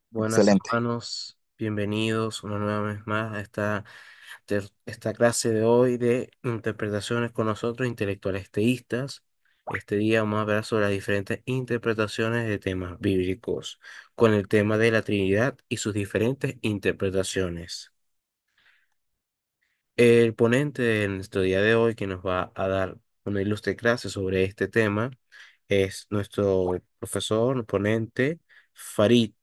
Buenas Excelente. hermanos, bienvenidos una nueva vez más a esta clase de hoy de interpretaciones con nosotros, intelectuales teístas. Este día vamos a hablar sobre las diferentes interpretaciones de temas bíblicos, con el tema de la Trinidad y sus diferentes interpretaciones. El ponente de nuestro día de hoy, que nos va a dar una ilustre clase sobre este tema, es nuestro profesor, ponente, Farid.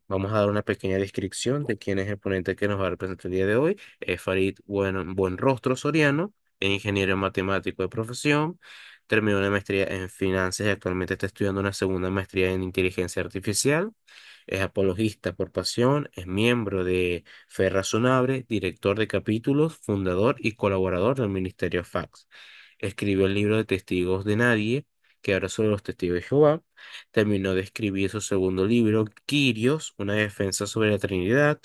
Vamos a dar una pequeña descripción de quién es el ponente que nos va a representar el día de hoy. Es Farid Buenrostro Soriano, es ingeniero matemático de profesión, terminó una maestría en finanzas y actualmente está estudiando una segunda maestría en inteligencia artificial. Es apologista por pasión, es miembro de Fe Razonable, director de capítulos, fundador y colaborador del Ministerio Fax. Escribió el libro de Testigos de Nadie, que ahora son los Testigos de Jehová. Terminó de escribir su segundo libro, Quirios, una defensa sobre la Trinidad,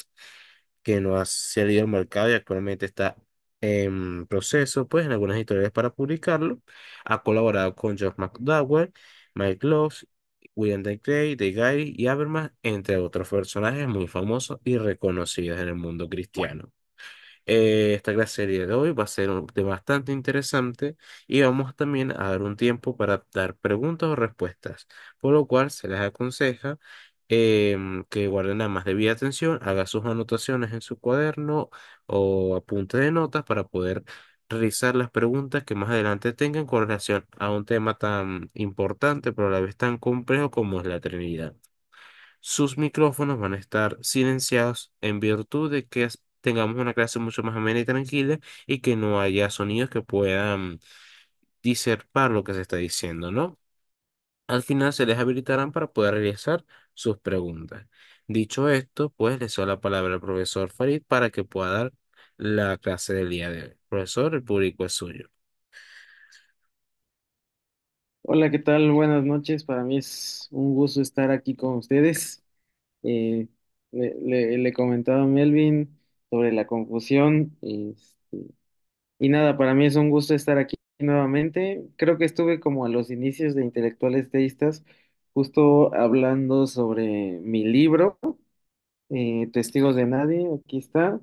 que no ha salido al mercado y actualmente está en proceso, pues, en algunas editoriales para publicarlo. Ha colaborado con Geoff McDowell, Mike Loss, William Day Gray, De Guy y Habermas, entre otros personajes muy famosos y reconocidos en el mundo cristiano. Esta clase de hoy va a ser de bastante interesante y vamos también a dar un tiempo para dar preguntas o respuestas, por lo cual se les aconseja que guarden la más debida atención, haga sus anotaciones en su cuaderno o apunte de notas para poder realizar las preguntas que más adelante tengan con relación a un tema tan importante pero a la vez tan complejo como es la Trinidad. Sus micrófonos van a estar silenciados en virtud de que tengamos una clase mucho más amena y tranquila y que no haya sonidos que puedan disertar lo que se está diciendo, ¿no? Al final se les habilitarán para poder realizar sus preguntas. Dicho esto, pues le cedo la palabra al profesor Farid para que pueda dar la clase del día de hoy. Profesor, el público es suyo. Hola, ¿qué tal? Buenas noches. Para mí es un gusto estar aquí con ustedes. Eh, le comentaba a Melvin sobre la confusión. Y nada, para mí es un gusto estar aquí nuevamente. Creo que estuve como a los inicios de Intelectuales Teístas, justo hablando sobre mi libro, Testigos de Nadie. Aquí está.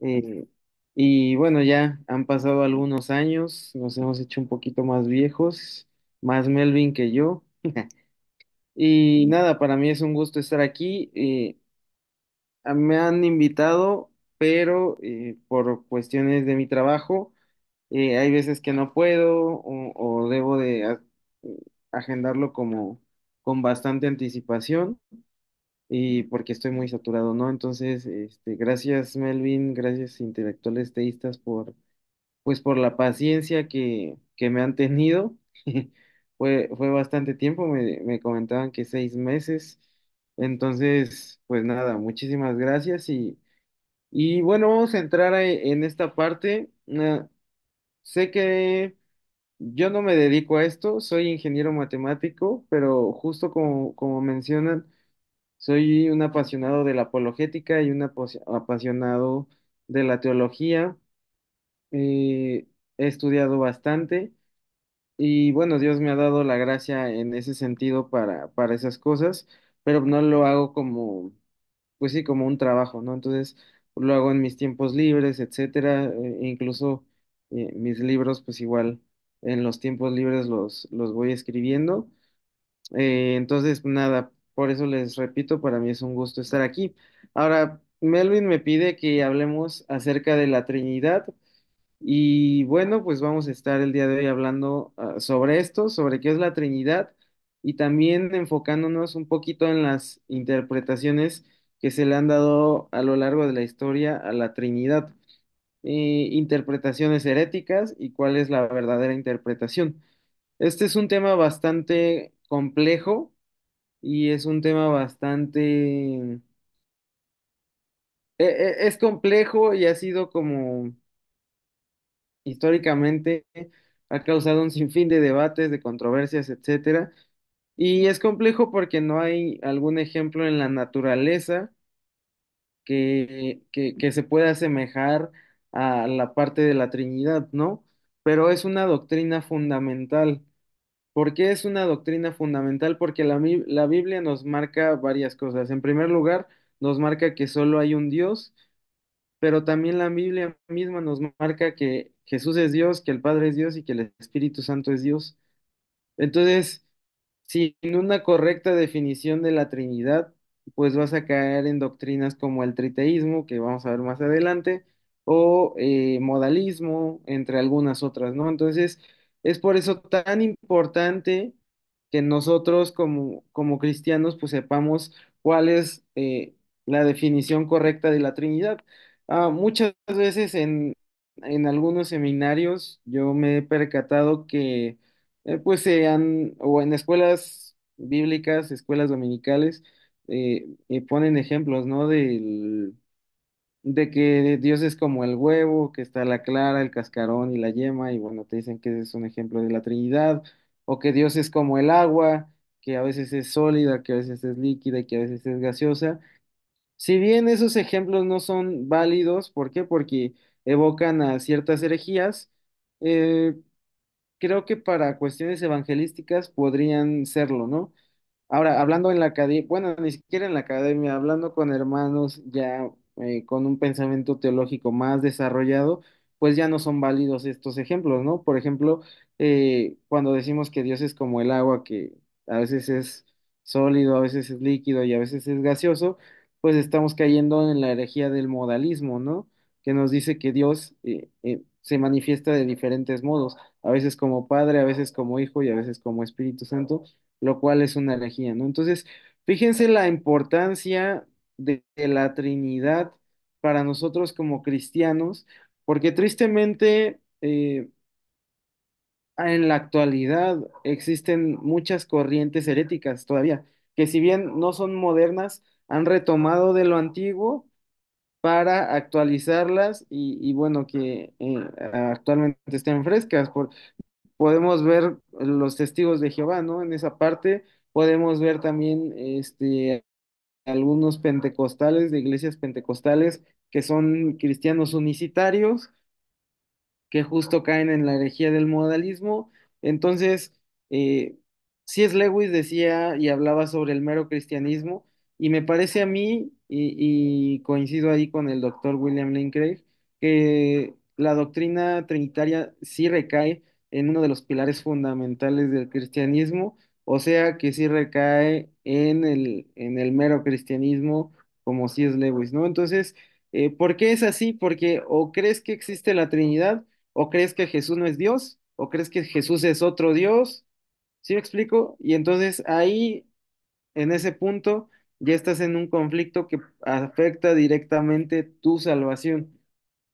Eh, y bueno, ya han pasado algunos años, nos hemos hecho un poquito más viejos, más Melvin que yo. Y nada, para mí es un gusto estar aquí. Me han invitado, pero por cuestiones de mi trabajo, hay veces que no puedo o debo de agendarlo como con bastante anticipación y porque estoy muy saturado, ¿no? Entonces, gracias Melvin, gracias Intelectuales Teístas pues por la paciencia que me han tenido. Fue bastante tiempo, me comentaban que 6 meses. Entonces, pues nada, muchísimas gracias y bueno, vamos a entrar en esta parte. Sé que yo no me dedico a esto, soy ingeniero matemático, pero justo como mencionan, soy un apasionado de la apologética y un apasionado de la teología. He estudiado bastante. Y bueno, Dios me ha dado la gracia en ese sentido para esas cosas, pero no lo hago como, pues sí, como un trabajo, ¿no? Entonces, lo hago en mis tiempos libres, etcétera, e incluso mis libros, pues igual en los tiempos libres los voy escribiendo. Entonces, nada, por eso les repito, para mí es un gusto estar aquí. Ahora, Melvin me pide que hablemos acerca de la Trinidad. Y bueno, pues vamos a estar el día de hoy hablando sobre esto, sobre qué es la Trinidad y también enfocándonos un poquito en las interpretaciones que se le han dado a lo largo de la historia a la Trinidad. Interpretaciones heréticas y cuál es la verdadera interpretación. Este es un tema bastante complejo y es un tema bastante... es complejo y ha sido como históricamente ha causado un sinfín de debates, de controversias, etcétera. Y es complejo porque no hay algún ejemplo en la naturaleza que se pueda asemejar a la parte de la Trinidad, ¿no? Pero es una doctrina fundamental. ¿Por qué es una doctrina fundamental? Porque la Biblia nos marca varias cosas. En primer lugar, nos marca que solo hay un Dios, pero también la Biblia misma nos marca que Jesús es Dios, que el Padre es Dios y que el Espíritu Santo es Dios. Entonces, sin una correcta definición de la Trinidad, pues vas a caer en doctrinas como el triteísmo, que vamos a ver más adelante, o modalismo, entre algunas otras, ¿no? Entonces, es por eso tan importante que nosotros como cristianos, pues sepamos cuál es la definición correcta de la Trinidad. Muchas veces en algunos seminarios yo me he percatado que pues o en escuelas bíblicas, escuelas dominicales, ponen ejemplos, ¿no? De que Dios es como el huevo, que está la clara, el cascarón y la yema, y bueno, te dicen que ese es un ejemplo de la Trinidad, o que Dios es como el agua, que a veces es sólida, que a veces es líquida y que a veces es gaseosa. Si bien esos ejemplos no son válidos, ¿por qué? Porque evocan a ciertas herejías, eh, creo que para cuestiones evangelísticas podrían serlo, ¿no? Ahora, hablando en la academia, bueno, ni siquiera en la academia, hablando con hermanos ya con un pensamiento teológico más desarrollado, pues ya no son válidos estos ejemplos, ¿no? Por ejemplo, cuando decimos que Dios es como el agua, que a veces es sólido, a veces es líquido y a veces es gaseoso, pues estamos cayendo en la herejía del modalismo, ¿no? Que nos dice que Dios se manifiesta de diferentes modos, a veces como Padre, a veces como Hijo y a veces como Espíritu Santo, lo cual es una herejía, ¿no? Entonces, fíjense la importancia de la Trinidad para nosotros como cristianos, porque tristemente en la actualidad existen muchas corrientes heréticas todavía, que si bien no son modernas, han retomado de lo antiguo para actualizarlas y bueno, que actualmente estén frescas. Podemos ver los testigos de Jehová, ¿no? En esa parte podemos ver también algunos pentecostales de iglesias pentecostales que son cristianos unicitarios que justo caen en la herejía del modalismo. Entonces, C.S. Lewis decía y hablaba sobre el mero cristianismo, y me parece a mí, y coincido ahí con el doctor William Lane Craig, que la doctrina trinitaria sí recae en uno de los pilares fundamentales del cristianismo, o sea que sí recae en el mero cristianismo como C.S. Lewis, ¿no? Entonces, ¿por qué es así? Porque o crees que existe la Trinidad, o crees que Jesús no es Dios, o crees que Jesús es otro Dios. ¿Sí me explico? Y entonces ahí, en ese punto, ya estás en un conflicto que afecta directamente tu salvación.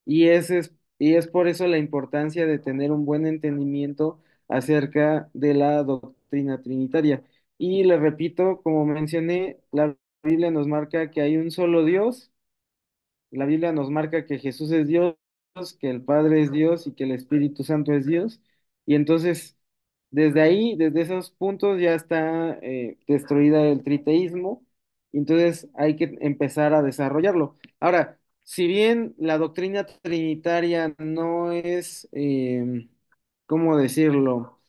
Y es por eso la importancia de tener un buen entendimiento acerca de la doctrina trinitaria. Y le repito, como mencioné, la Biblia nos marca que hay un solo Dios. La Biblia nos marca que Jesús es Dios, que el Padre es Dios y que el Espíritu Santo es Dios. Y entonces, desde ahí, desde esos puntos, ya está destruida el triteísmo. Y entonces hay que empezar a desarrollarlo. Ahora, si bien la doctrina trinitaria no es, ¿cómo decirlo?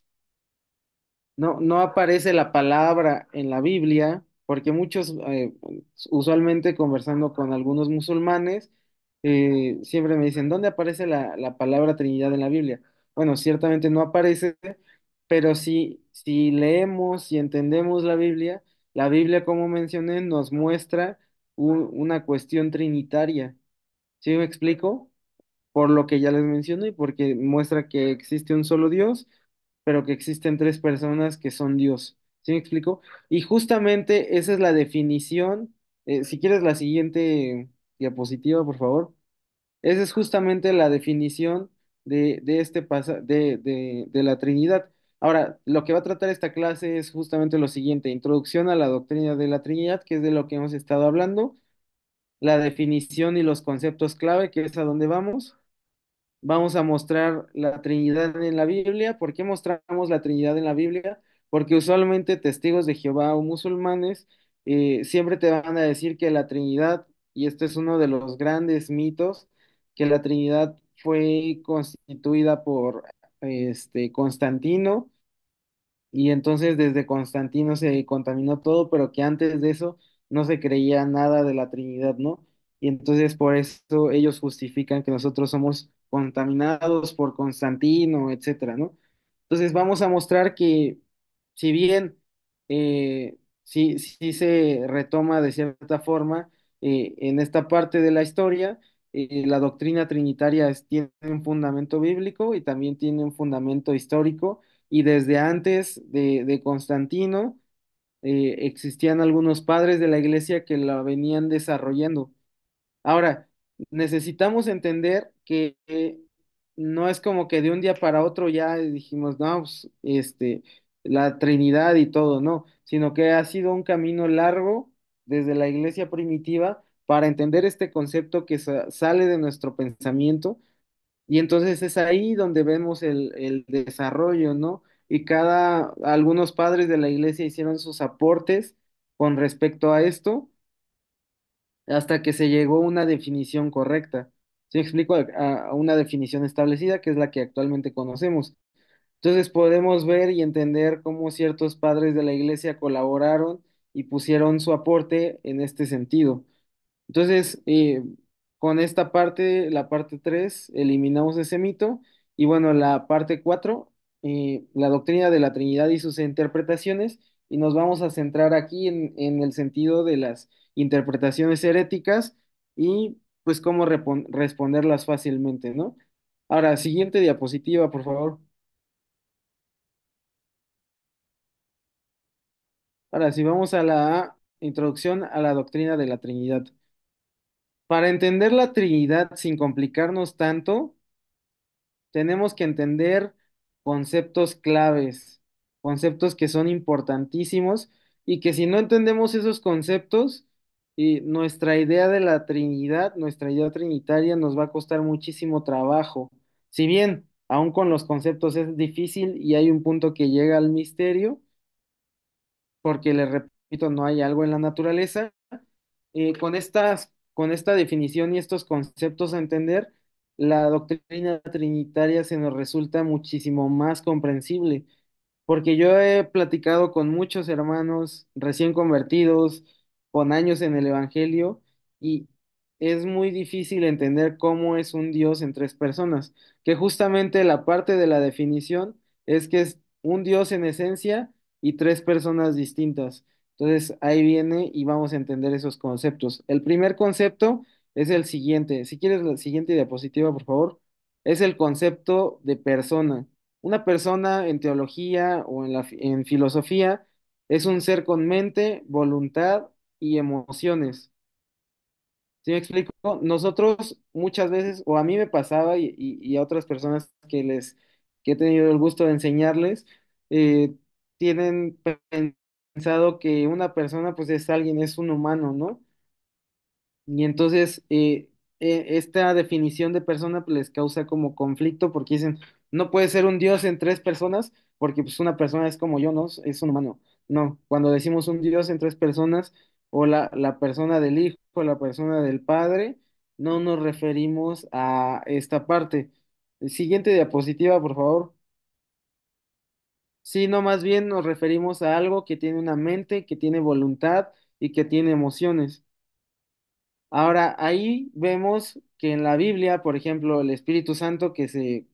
No aparece la palabra en la Biblia, porque muchos, usualmente conversando con algunos musulmanes, siempre me dicen, ¿dónde aparece la palabra Trinidad en la Biblia? Bueno, ciertamente no aparece, pero si leemos y entendemos la Biblia, como mencioné, nos muestra una cuestión trinitaria. ¿Sí me explico? Por lo que ya les mencioné y porque muestra que existe un solo Dios, pero que existen tres personas que son Dios. ¿Sí me explico? Y justamente esa es la definición. Si quieres la siguiente diapositiva, por favor. Esa es justamente la definición de la Trinidad. Ahora, lo que va a tratar esta clase es justamente lo siguiente: introducción a la doctrina de la Trinidad, que es de lo que hemos estado hablando, la definición y los conceptos clave, que es a donde vamos. Vamos a mostrar la Trinidad en la Biblia. ¿Por qué mostramos la Trinidad en la Biblia? Porque usualmente testigos de Jehová o musulmanes siempre te van a decir que la Trinidad, y este es uno de los grandes mitos, que la Trinidad fue constituida por Constantino y entonces desde Constantino se contaminó todo, pero que antes de eso no se creía nada de la Trinidad, ¿no? Y entonces por eso ellos justifican que nosotros somos contaminados por Constantino, etcétera, ¿no? Entonces vamos a mostrar que si bien sí se retoma de cierta forma en esta parte de la historia, la doctrina trinitaria tiene un fundamento bíblico y también tiene un fundamento histórico, y desde antes de Constantino existían algunos padres de la iglesia que la venían desarrollando. Ahora, necesitamos entender que no es como que de un día para otro ya dijimos, no, pues, la Trinidad y todo, no, sino que ha sido un camino largo desde la iglesia primitiva para entender este concepto que sale de nuestro pensamiento, y entonces es ahí donde vemos el desarrollo, ¿no? Y algunos padres de la iglesia hicieron sus aportes con respecto a esto hasta que se llegó a una definición correcta. ¿Sí me explico? A una definición establecida, que es la que actualmente conocemos. Entonces podemos ver y entender cómo ciertos padres de la iglesia colaboraron y pusieron su aporte en este sentido. Entonces, con esta parte, la parte 3 eliminamos ese mito. Y bueno, la parte 4 la doctrina de la Trinidad y sus interpretaciones, y nos vamos a centrar aquí en el sentido de las interpretaciones heréticas y pues cómo responderlas fácilmente, ¿no? Ahora, siguiente diapositiva, por favor. Ahora, si vamos a la introducción a la doctrina de la Trinidad. Para entender la Trinidad sin complicarnos tanto, tenemos que entender conceptos claves, conceptos que son importantísimos, y que si no entendemos esos conceptos, nuestra idea de la Trinidad, nuestra idea trinitaria nos va a costar muchísimo trabajo. Si bien aún con los conceptos es difícil y hay un punto que llega al misterio, porque les repito, no hay algo en la naturaleza, con esta definición y estos conceptos a entender, la doctrina trinitaria se nos resulta muchísimo más comprensible, porque yo he platicado con muchos hermanos recién convertidos, con años en el Evangelio, y es muy difícil entender cómo es un Dios en tres personas, que justamente la parte de la definición es que es un Dios en esencia y tres personas distintas. Entonces ahí viene y vamos a entender esos conceptos. El primer concepto es el siguiente. Si quieres la siguiente diapositiva, por favor. Es el concepto de persona. Una persona en teología o en filosofía es un ser con mente, voluntad y emociones. ¿Sí me explico? Nosotros muchas veces, o a mí me pasaba y a otras personas que he tenido el gusto de enseñarles, eh, tienen pensado que una persona pues es alguien, es un humano, ¿no? Y entonces esta definición de persona pues, les causa como conflicto, porque dicen, no puede ser un Dios en tres personas, porque pues una persona es como yo, ¿no? Es un humano. No, cuando decimos un Dios en tres personas, o la persona del Hijo, o la persona del Padre, no nos referimos a esta parte. Siguiente diapositiva, por favor. Sí, no, más bien nos referimos a algo que tiene una mente, que tiene voluntad y que tiene emociones. Ahora, ahí vemos que en la Biblia, por ejemplo, el Espíritu Santo, que se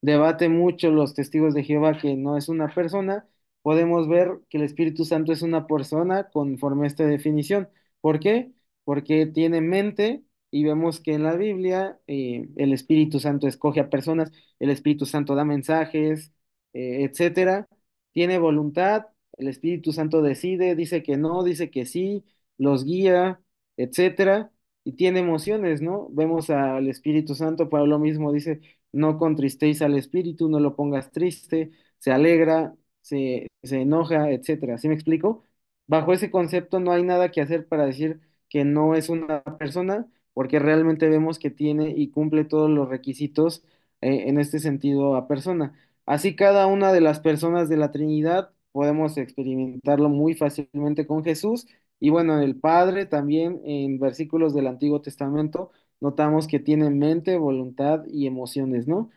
debate mucho los testigos de Jehová que no es una persona, podemos ver que el Espíritu Santo es una persona conforme a esta definición. ¿Por qué? Porque tiene mente, y vemos que en la Biblia el Espíritu Santo escoge a personas, el Espíritu Santo da mensajes, etcétera. Tiene voluntad, el Espíritu Santo decide, dice que no, dice que sí, los guía, etcétera, y tiene emociones, ¿no? Vemos al Espíritu Santo, Pablo mismo dice, no contristéis al Espíritu, no lo pongas triste, se alegra, se enoja, etcétera. ¿Sí me explico? Bajo ese concepto no hay nada que hacer para decir que no es una persona, porque realmente vemos que tiene y cumple todos los requisitos en este sentido a persona. Así cada una de las personas de la Trinidad podemos experimentarlo muy fácilmente con Jesús, y bueno, el Padre también en versículos del Antiguo Testamento notamos que tiene mente, voluntad y emociones, ¿no?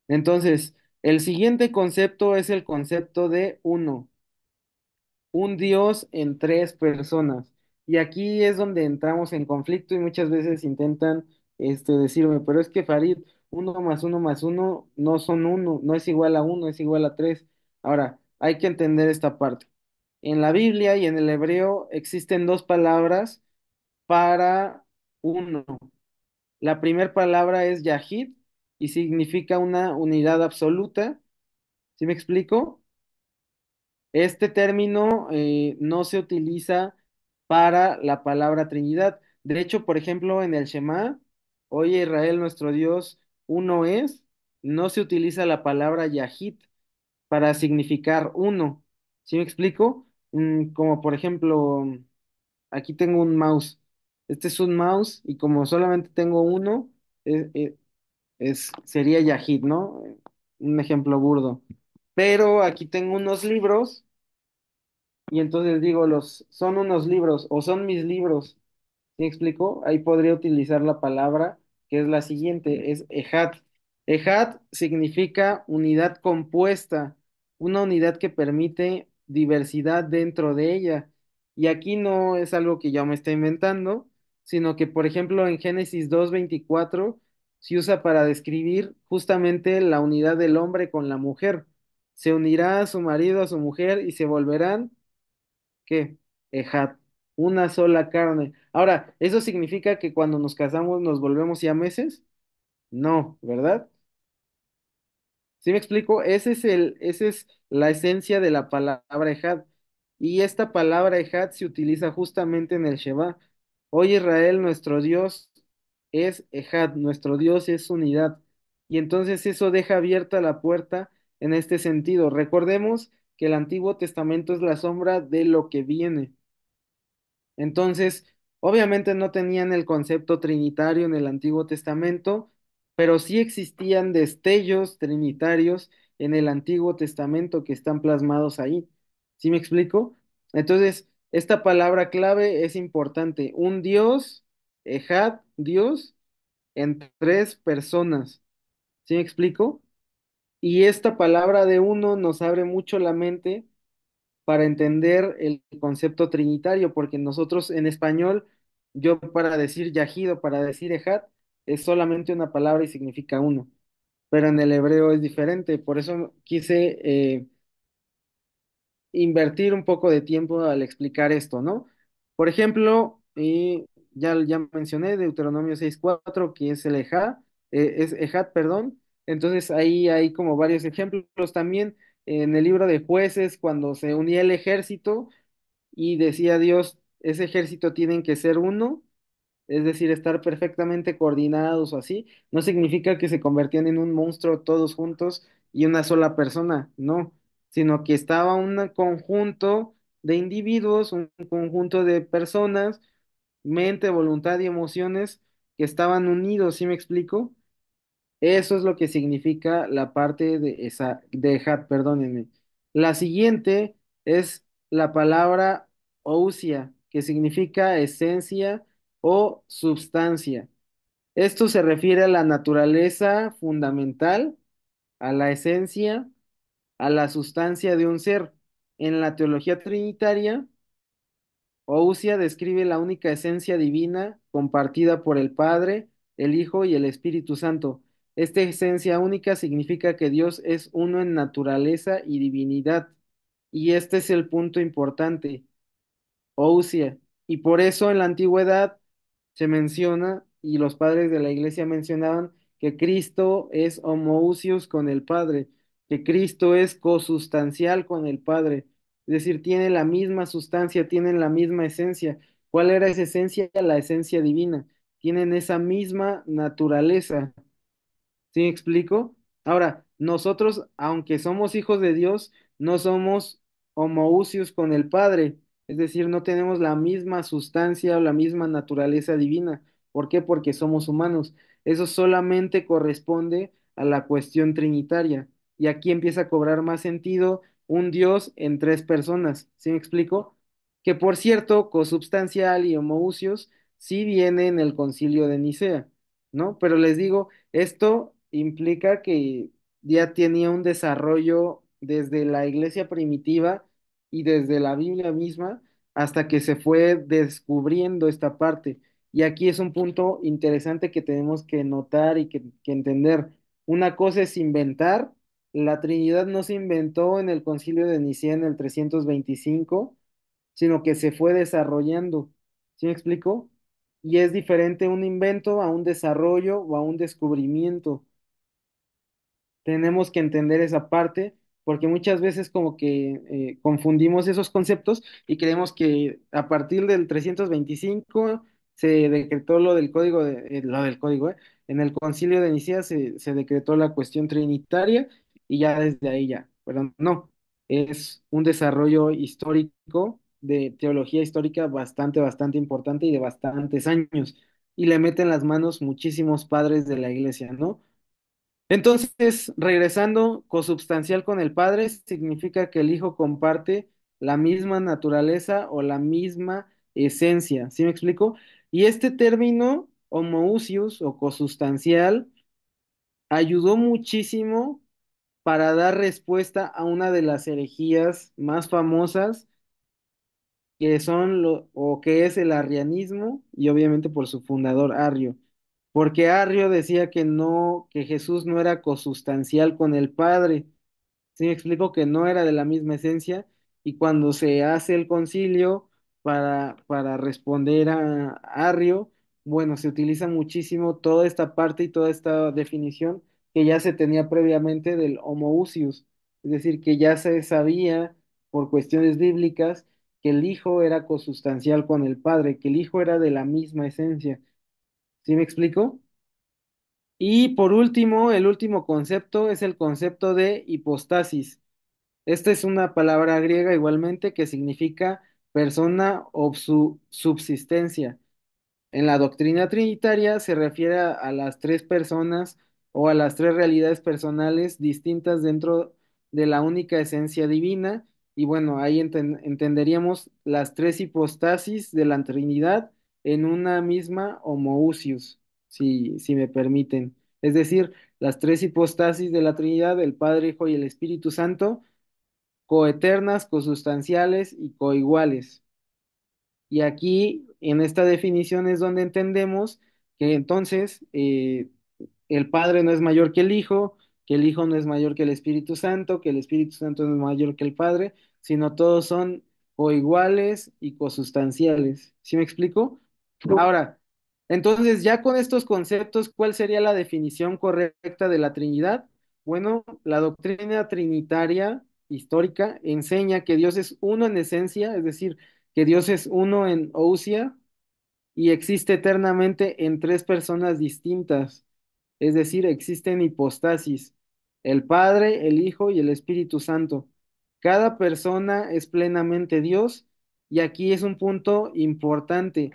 Entonces, El siguiente concepto es el concepto de uno, un Dios en tres personas. Y aquí es donde entramos en conflicto y muchas veces intentan decirme, pero es que Farid, uno más uno no son uno, no es igual a uno, es igual a tres. Ahora, hay que entender esta parte. En la Biblia y en el hebreo existen dos palabras para uno. La primera palabra es Yahid y significa una unidad absoluta. ¿Sí me explico? Este término no se utiliza para la palabra Trinidad. De hecho, por ejemplo, en el Shema, oye Israel, nuestro Dios, uno es, no se utiliza la palabra Yahid para significar uno. ¿Sí me explico? Como por ejemplo, aquí tengo un mouse. Este es un mouse y como solamente tengo uno, sería Yahid, ¿no? Un ejemplo burdo. Pero aquí tengo unos libros y entonces digo, son unos libros o son mis libros. ¿Sí me explico? Ahí podría utilizar la palabra que es la siguiente, es ejat. Ejat significa unidad compuesta, una unidad que permite diversidad dentro de ella. Y aquí no es algo que yo me esté inventando, sino que, por ejemplo, en Génesis 2:24 se usa para describir justamente la unidad del hombre con la mujer. Se unirá a su marido, a su mujer y se volverán ¿qué? Ejat, una sola carne. Ahora, ¿eso significa que cuando nos casamos nos volvemos siameses? No, ¿verdad? ¿Sí me explico? Esa es la esencia de la palabra Ejad. Y esta palabra Ejad se utiliza justamente en el Shema. Hoy Israel, nuestro Dios es Ejad, nuestro Dios es unidad. Y entonces eso deja abierta la puerta en este sentido. Recordemos que el Antiguo Testamento es la sombra de lo que viene. Entonces, obviamente no tenían el concepto trinitario en el Antiguo Testamento, pero sí existían destellos trinitarios en el Antiguo Testamento que están plasmados ahí. ¿Sí me explico? Entonces, esta palabra clave es importante. Un Dios, Ejad, Dios, en tres personas. ¿Sí me explico? Y esta palabra de uno nos abre mucho la mente para entender el concepto trinitario, porque nosotros en español, yo para decir Yahid o para decir Ejad, es solamente una palabra y significa uno, pero en el hebreo es diferente, por eso quise invertir un poco de tiempo al explicar esto, ¿no? Por ejemplo, ya mencioné Deuteronomio 6:4, que es el es Ejad, perdón. Entonces ahí hay como varios ejemplos también en el libro de jueces, cuando se unía el ejército y decía Dios, ese ejército tienen que ser uno, es decir, estar perfectamente coordinados o así, no significa que se convertían en un monstruo todos juntos y una sola persona, no, sino que estaba un conjunto de individuos, un conjunto de personas, mente, voluntad y emociones que estaban unidos, ¿sí me explico? Eso es lo que significa la parte de esa, de hat, perdónenme. La siguiente es la palabra ousia, que significa esencia o substancia. Esto se refiere a la naturaleza fundamental, a la esencia, a la sustancia de un ser. En la teología trinitaria, ousia describe la única esencia divina compartida por el Padre, el Hijo y el Espíritu Santo. Esta esencia única significa que Dios es uno en naturaleza y divinidad. Y este es el punto importante. Ousia. Y por eso en la antigüedad se menciona, y los padres de la iglesia mencionaban, que Cristo es homoousios con el Padre, que Cristo es cosustancial con el Padre, es decir, tiene la misma sustancia, tienen la misma esencia. ¿Cuál era esa esencia? La esencia divina. Tienen esa misma naturaleza. ¿Sí me explico? Ahora, nosotros, aunque somos hijos de Dios, no somos homoousios con el Padre, es decir, no tenemos la misma sustancia o la misma naturaleza divina. ¿Por qué? Porque somos humanos. Eso solamente corresponde a la cuestión trinitaria. Y aquí empieza a cobrar más sentido un Dios en tres personas. ¿Sí me explico? Que por cierto, consubstancial y homoousios sí viene en el concilio de Nicea, ¿no? Pero les digo, esto implica que ya tenía un desarrollo desde la iglesia primitiva y desde la Biblia misma hasta que se fue descubriendo esta parte. Y aquí es un punto interesante que tenemos que notar y que entender. Una cosa es inventar. La Trinidad no se inventó en el Concilio de Nicea en el 325, sino que se fue desarrollando. ¿Sí me explico? Y es diferente un invento a un desarrollo o a un descubrimiento. Tenemos que entender esa parte porque muchas veces como que confundimos esos conceptos y creemos que a partir del 325 se decretó lo del código, lo del código, en el concilio de Nicea se decretó la cuestión trinitaria y ya desde ahí ya, pero no, es un desarrollo histórico de teología histórica bastante importante y de bastantes años y le meten las manos muchísimos padres de la iglesia, ¿no? Entonces, regresando, consubstancial con el Padre significa que el Hijo comparte la misma naturaleza o la misma esencia, ¿sí me explico? Y este término, homoousios o consubstancial, ayudó muchísimo para dar respuesta a una de las herejías más famosas, que son o que es el arrianismo, y obviamente por su fundador Arrio, porque Arrio decía que no, que Jesús no era consustancial con el Padre. Sí, me explico que no era de la misma esencia y cuando se hace el concilio para responder a Arrio, bueno, se utiliza muchísimo toda esta parte y toda esta definición que ya se tenía previamente del homoousios, es decir, que ya se sabía por cuestiones bíblicas que el Hijo era consustancial con el Padre, que el Hijo era de la misma esencia. ¿Sí me explico? Y por último, el último concepto es el concepto de hipostasis. Esta es una palabra griega igualmente que significa persona o subsistencia. En la doctrina trinitaria se refiere a las tres personas o a las tres realidades personales distintas dentro de la única esencia divina. Y bueno, ahí entenderíamos las tres hipostasis de la Trinidad en una misma homoousios, si me permiten. Es decir, las tres hipostasis de la Trinidad, el Padre, Hijo y el Espíritu Santo, coeternas, cosustanciales y coiguales. Y aquí, en esta definición, es donde entendemos que entonces el Padre no es mayor que el Hijo no es mayor que el Espíritu Santo, que el Espíritu Santo no es mayor que el Padre, sino todos son coiguales y cosustanciales. ¿Sí me explico? Ahora, entonces, ya con estos conceptos, ¿cuál sería la definición correcta de la Trinidad? Bueno, la doctrina trinitaria histórica enseña que Dios es uno en esencia, es decir, que Dios es uno en ousia y existe eternamente en tres personas distintas, es decir, existen hipostasis, el Padre, el Hijo y el Espíritu Santo. Cada persona es plenamente Dios y aquí es un punto importante.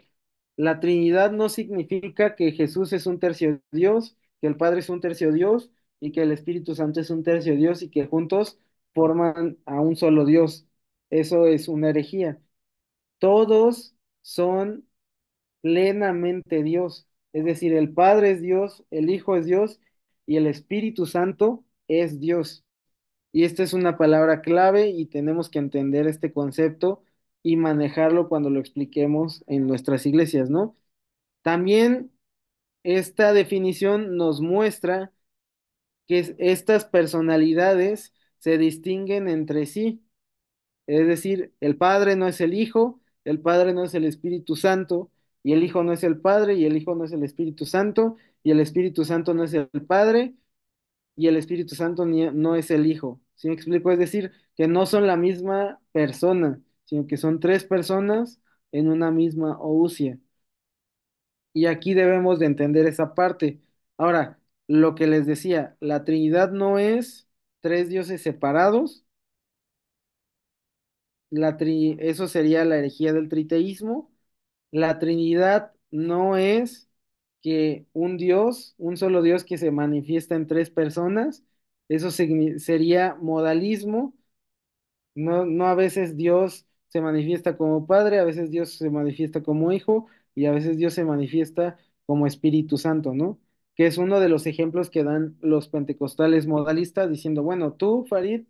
La Trinidad no significa que Jesús es un tercio Dios, que el Padre es un tercio Dios y que el Espíritu Santo es un tercio Dios y que juntos forman a un solo Dios. Eso es una herejía. Todos son plenamente Dios. Es decir, el Padre es Dios, el Hijo es Dios y el Espíritu Santo es Dios. Y esta es una palabra clave y tenemos que entender este concepto y manejarlo cuando lo expliquemos en nuestras iglesias, ¿no? También esta definición nos muestra que estas personalidades se distinguen entre sí. Es decir, el Padre no es el Hijo, el Padre no es el Espíritu Santo, y el Hijo no es el Padre, y el Hijo no es el Espíritu Santo, y el Espíritu Santo no es el Padre, y el Espíritu Santo no es el Hijo. ¿Sí me explico? Es decir, que no son la misma persona, sino que son tres personas en una misma ousia. Y aquí debemos de entender esa parte. Ahora, lo que les decía, la Trinidad no es tres dioses separados, eso sería la herejía del triteísmo. La Trinidad no es que un Dios, un solo Dios que se manifiesta en tres personas, eso sería modalismo. No, no a veces Dios se manifiesta como Padre, a veces Dios se manifiesta como Hijo y a veces Dios se manifiesta como Espíritu Santo, ¿no? que es uno de los ejemplos que dan los pentecostales modalistas, diciendo, bueno, tú, Farid,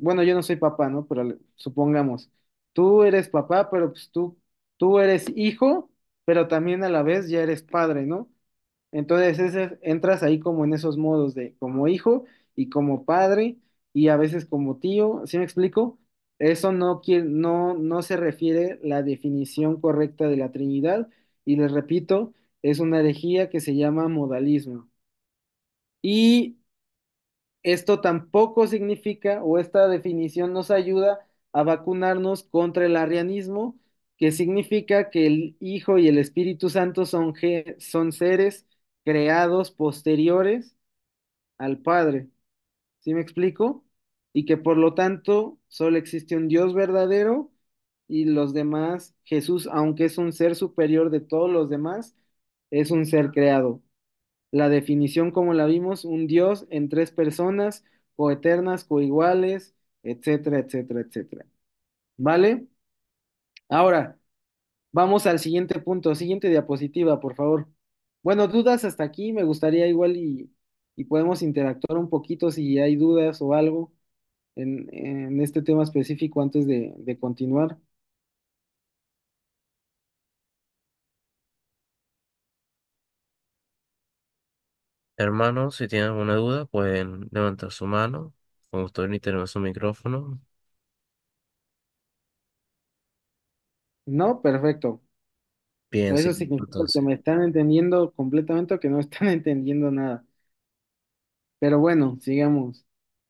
bueno, yo no soy papá, ¿no? Pero supongamos, tú eres papá, pero pues tú eres hijo, pero también a la vez ya eres padre, ¿no? Entonces entras ahí como en esos modos de como hijo y como padre y a veces como tío, ¿sí me explico? Eso no se refiere la definición correcta de la Trinidad y les repito, es una herejía que se llama modalismo. Y esto tampoco significa, o esta definición nos ayuda a vacunarnos contra el arrianismo, que significa que el Hijo y el Espíritu Santo son seres creados posteriores al Padre. ¿Sí me explico? Y que por lo tanto solo existe un Dios verdadero y los demás, Jesús, aunque es un ser superior de todos los demás, es un ser creado. La definición como la vimos, un Dios en tres personas, coeternas, coiguales, etcétera, etcétera, etcétera. ¿Vale? Ahora, vamos al siguiente punto, siguiente diapositiva, por favor. Bueno, dudas hasta aquí, me gustaría igual y podemos interactuar un poquito si hay dudas o algo en este tema específico antes de continuar. Hermanos, si tienen alguna duda, pueden levantar su mano. Con gusto y tenemos su micrófono. ¿No? Perfecto. Bien, Eso sí, significa que entonces. me están entendiendo completamente o que no están entendiendo nada. Pero bueno, sigamos.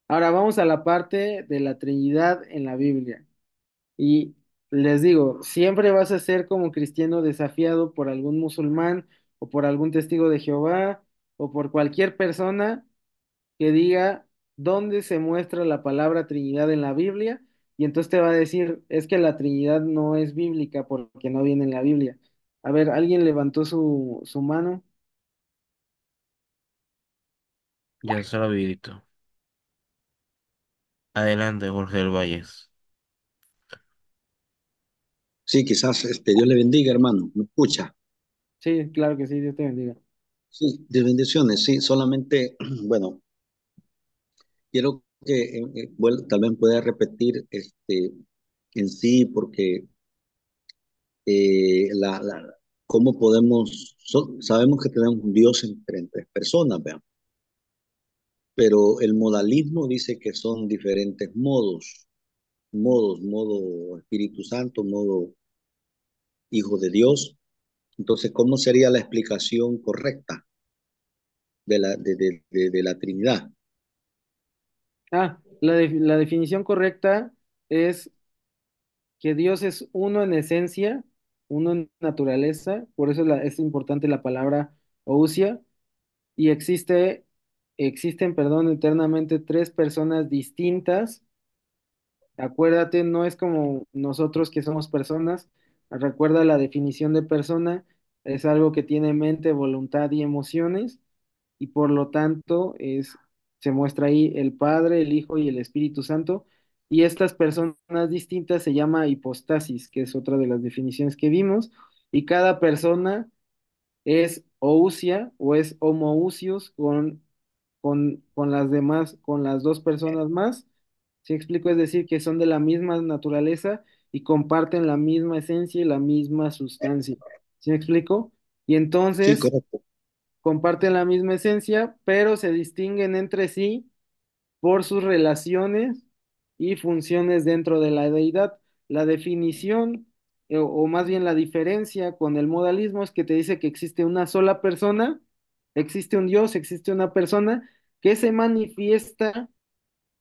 Ahora vamos a la parte de la Trinidad en la Biblia. Y les digo, siempre vas a ser como cristiano desafiado por algún musulmán o por algún testigo de Jehová o por cualquier persona que diga dónde se muestra la palabra Trinidad en la Biblia. Y entonces te va a decir, es que la Trinidad no es bíblica porque no viene en la Biblia. A ver, ¿alguien levantó su mano? Ya se lo habilito. Adelante, Jorge del Valles. Sí, quizás Dios le bendiga, hermano. ¿Me escucha? Sí, claro que sí, Dios te bendiga. Sí, de bendiciones, sí. Solamente, bueno, quiero que bueno, tal vez pueda repetir en sí, porque cómo podemos, sabemos que tenemos un Dios en diferentes personas, vean, pero el modalismo dice que son diferentes modo Espíritu Santo, modo Hijo de Dios. Entonces, ¿cómo sería la explicación correcta de la Trinidad? La definición correcta es que Dios es uno en esencia, uno en naturaleza, por eso es importante la palabra ousia, y existen, perdón, eternamente tres personas distintas. Acuérdate, no es como nosotros que somos personas. Recuerda la definición de persona, es algo que tiene mente, voluntad y emociones, y por lo tanto se muestra ahí el Padre, el Hijo y el Espíritu Santo. Y estas personas distintas se llama hipostasis, que es otra de las definiciones que vimos, y cada persona es ousia o es homoousios con las demás, con las dos personas más. ¿Sí explico? Es decir, que son de la misma naturaleza y comparten la misma esencia y la misma sustancia. ¿Sí me explico? Y Sí, entonces correcto. comparten la misma esencia, pero se distinguen entre sí por sus relaciones y funciones dentro de la deidad. La definición, o más bien la diferencia con el modalismo es que te dice que existe una sola persona, existe un Dios, existe una persona que se manifiesta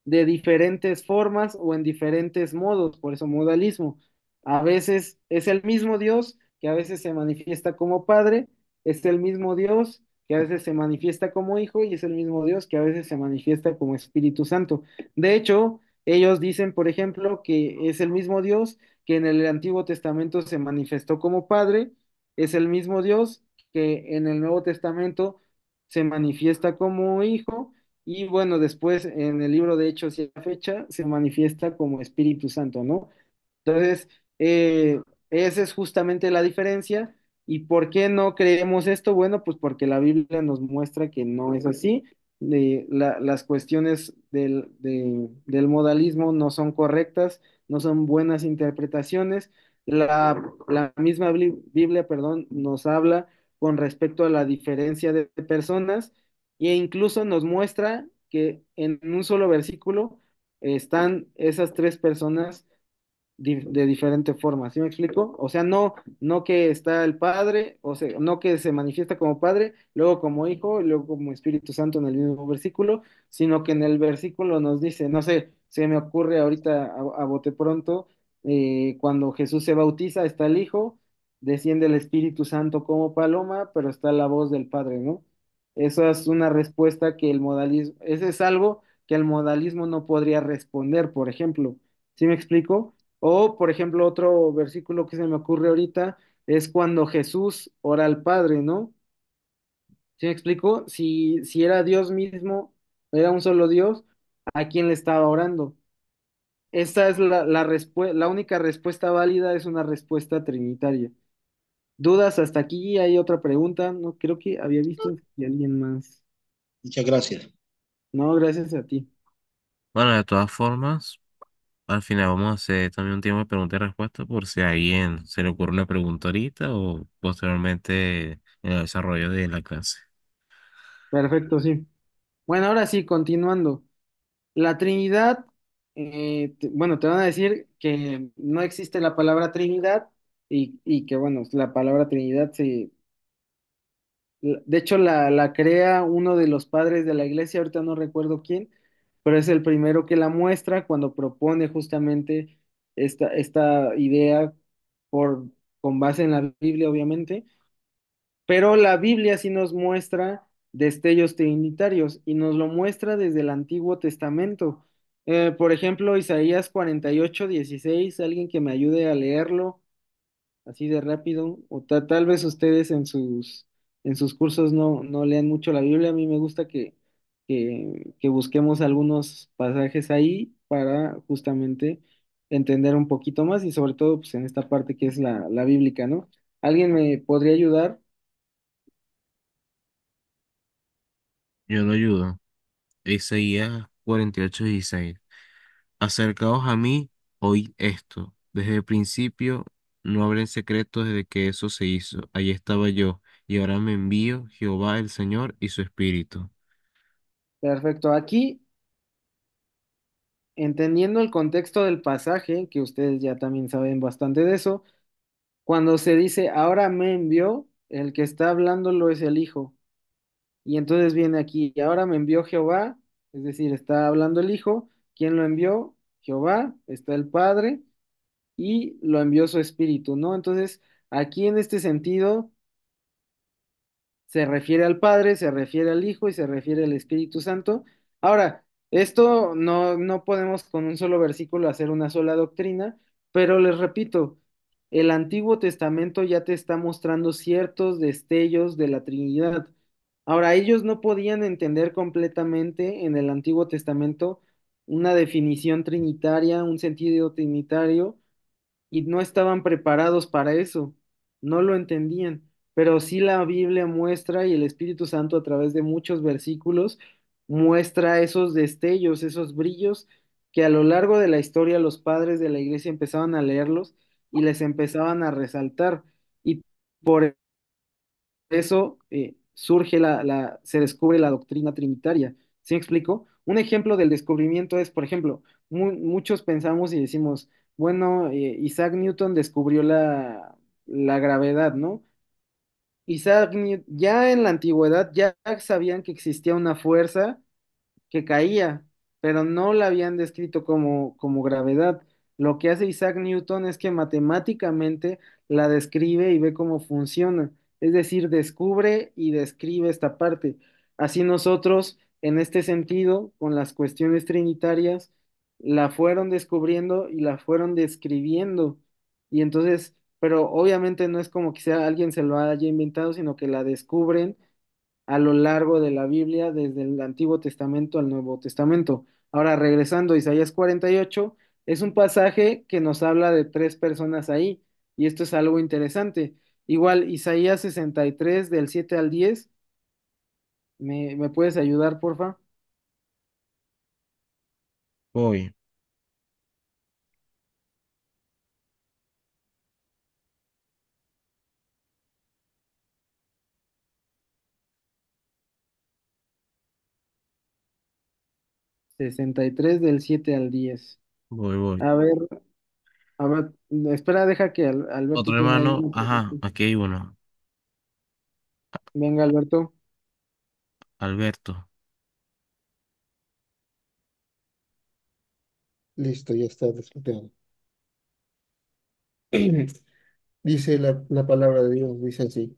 de diferentes formas o en diferentes modos, por eso modalismo. A veces es el mismo Dios que a veces se manifiesta como Padre, es el mismo Dios que a veces se manifiesta como Hijo y es el mismo Dios que a veces se manifiesta como Espíritu Santo. De hecho, ellos dicen, por ejemplo, que es el mismo Dios que en el Antiguo Testamento se manifestó como Padre, es el mismo Dios que en el Nuevo Testamento se manifiesta como Hijo y bueno, después en el libro de Hechos y la fecha se manifiesta como Espíritu Santo, ¿no? Entonces, esa es justamente la diferencia ¿Y por qué no creemos esto? Bueno, pues porque la Biblia nos muestra que no es así. Las cuestiones del modalismo no son correctas, no son buenas interpretaciones. La misma Biblia, perdón, nos habla con respecto a la diferencia de personas e incluso nos muestra que en un solo versículo están esas tres personas de diferente forma, ¿sí me explico? O sea, no que está el Padre, o sea, no que se manifiesta como Padre, luego como Hijo, y luego como Espíritu Santo en el mismo versículo, sino que en el versículo nos dice, no sé, se me ocurre ahorita a bote pronto, cuando Jesús se bautiza, está el Hijo, desciende el Espíritu Santo como paloma, pero está la voz del Padre, ¿no? Esa es una respuesta que el modalismo, ese es algo que el modalismo no podría responder, por ejemplo. ¿Sí me explico? O, por ejemplo, otro versículo que se me ocurre ahorita es cuando Jesús ora al Padre, ¿no? ¿Sí me explico? Si era Dios mismo, era un solo Dios, ¿a quién le estaba orando? Esta es la única respuesta válida, es una respuesta trinitaria. ¿Dudas hasta aquí? ¿Hay otra pregunta? No, creo que había visto y alguien más. Muchas gracias. No, gracias a ti. Bueno, de todas formas, al final vamos a hacer también un tiempo de pregunta y respuesta por si a alguien se le ocurre una pregunta ahorita o posteriormente en el desarrollo de la clase. Perfecto, sí. Bueno, ahora sí, continuando. La Trinidad, bueno, te van a decir que no existe la palabra Trinidad y que, bueno, la palabra Trinidad de hecho, la crea uno de los padres de la iglesia, ahorita no recuerdo quién, pero es el primero que la muestra cuando propone justamente esta idea por, con base en la Biblia, obviamente. Pero la Biblia sí nos muestra destellos trinitarios y nos lo muestra desde el Antiguo Testamento. Por ejemplo, Isaías 48:16, alguien que me ayude a leerlo así de rápido, o tal vez ustedes en sus cursos no lean mucho la Biblia. A mí me gusta que busquemos algunos pasajes ahí para justamente entender un poquito más y sobre todo pues en esta parte que es la bíblica, ¿no? ¿Alguien me podría ayudar? Yo lo ayudo. Isaías 48:16. Acercaos a mí, oíd esto. Desde el principio no hablé en secreto desde que eso se hizo. Allí estaba yo, y ahora me envío Jehová el Señor y su Espíritu. Perfecto. Aquí, entendiendo el contexto del pasaje, que ustedes ya también saben bastante de eso, cuando se dice, ahora me envió, el que está hablándolo es el Hijo. Y entonces viene aquí, y ahora me envió Jehová, es decir, está hablando el Hijo. ¿Quién lo envió? Jehová, está el Padre y lo envió su Espíritu, ¿no? Entonces, aquí en este sentido se refiere al Padre, se refiere al Hijo y se refiere al Espíritu Santo. Ahora, esto no podemos con un solo versículo hacer una sola doctrina, pero les repito, el Antiguo Testamento ya te está mostrando ciertos destellos de la Trinidad. Ahora, ellos no podían entender completamente en el Antiguo Testamento una definición trinitaria, un sentido trinitario, y no estaban preparados para eso, no lo entendían, pero sí la Biblia muestra y el Espíritu Santo a través de muchos versículos muestra esos destellos, esos brillos que a lo largo de la historia los padres de la iglesia empezaban a leerlos y les empezaban a resaltar y por eso surge se descubre la doctrina trinitaria. ¿Sí me explico? Un ejemplo del descubrimiento es, por ejemplo, muchos pensamos y decimos, bueno, Isaac Newton descubrió la gravedad, ¿no? Ya en la antigüedad ya sabían que existía una fuerza que caía, pero no la habían descrito como gravedad. Lo que hace Isaac Newton es que matemáticamente la describe y ve cómo funciona, es decir, descubre y describe esta parte. Así nosotros, en este sentido, con las cuestiones trinitarias, la fueron descubriendo y la fueron describiendo. Y entonces, pero obviamente no es como que sea alguien se lo haya inventado, sino que la descubren a lo largo de la Biblia, desde el Antiguo Testamento al Nuevo Testamento. Ahora, regresando a Isaías 48, es un pasaje que nos habla de tres personas ahí, y esto es algo interesante. Igual, Isaías 63 del 7 al 10. ¿Me puedes ayudar, porfa? Voy. 63 del 7 al 10. Voy. A ver, a ver, espera, deja que Alberto Otro tiene ahí hermano, una ajá, pregunta. aquí hay uno. Venga, Alberto. Alberto. Listo, ya está desbloqueado. Dice la palabra de Dios, dice así.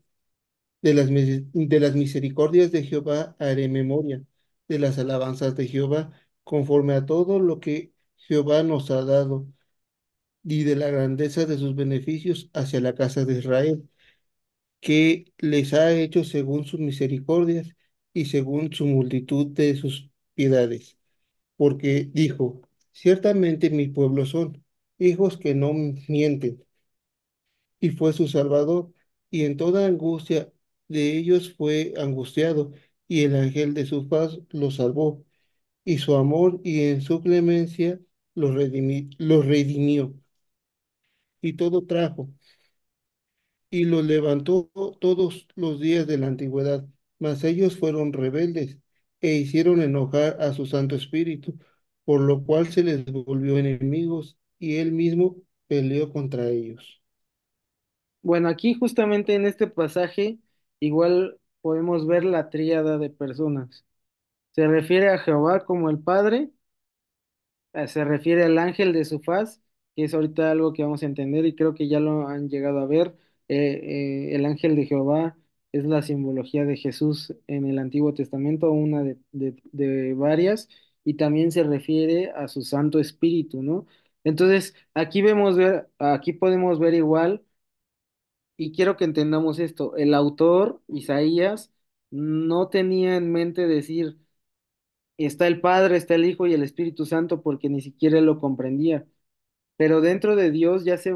De las misericordias de Jehová haré memoria, de las alabanzas de Jehová, conforme a todo lo que Jehová nos ha dado, y de la grandeza de sus beneficios hacia la casa de Israel, que les ha hecho según sus misericordias y según su multitud de sus piedades. Porque dijo, ciertamente mi pueblo son hijos que no mienten, y fue su Salvador, y en toda angustia de ellos fue angustiado, y el ángel de su paz los salvó, y su amor y en su clemencia los redimió, y todo trajo, y los levantó todos los días de la antigüedad, mas ellos fueron rebeldes, e hicieron enojar a su Santo Espíritu, por lo cual se les volvió enemigos, y él mismo peleó contra ellos. Bueno, aquí justamente en este pasaje, igual podemos ver la tríada de personas. Se refiere a Jehová como el Padre, se refiere al ángel de su faz, que es ahorita algo que vamos a entender y creo que ya lo han llegado a ver. El ángel de Jehová es la simbología de Jesús en el Antiguo Testamento, una de varias, y también se refiere a su Santo Espíritu, ¿no? Entonces, aquí podemos ver igual, y quiero que entendamos esto, el autor, Isaías, no tenía en mente decir está el Padre, está el Hijo y el Espíritu Santo porque ni siquiera él lo comprendía. Pero dentro de Dios ya se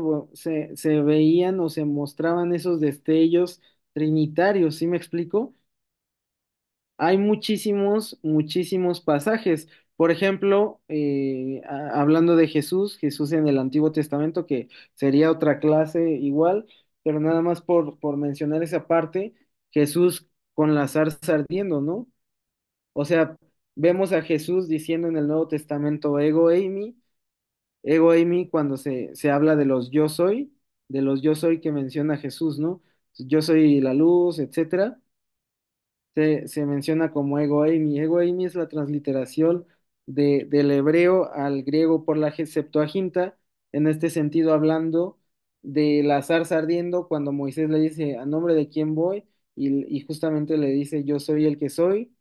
veían o se mostraban esos destellos trinitarios, ¿sí me explico? Hay muchísimos, muchísimos pasajes. Por ejemplo, hablando de Jesús, Jesús en el Antiguo Testamento, que sería otra clase igual, pero nada más por mencionar esa parte, Jesús con la zarza ardiendo, ¿no? O sea, vemos a Jesús diciendo en el Nuevo Testamento, ego eimi cuando se habla de los yo soy que menciona Jesús, ¿no? Yo soy la luz, etcétera, se menciona como ego eimi. Ego eimi es la transliteración del hebreo al griego por la Septuaginta, en este sentido hablando de la zarza ardiendo cuando Moisés le dice, ¿a nombre de quién voy? Y justamente le dice, yo soy el que soy.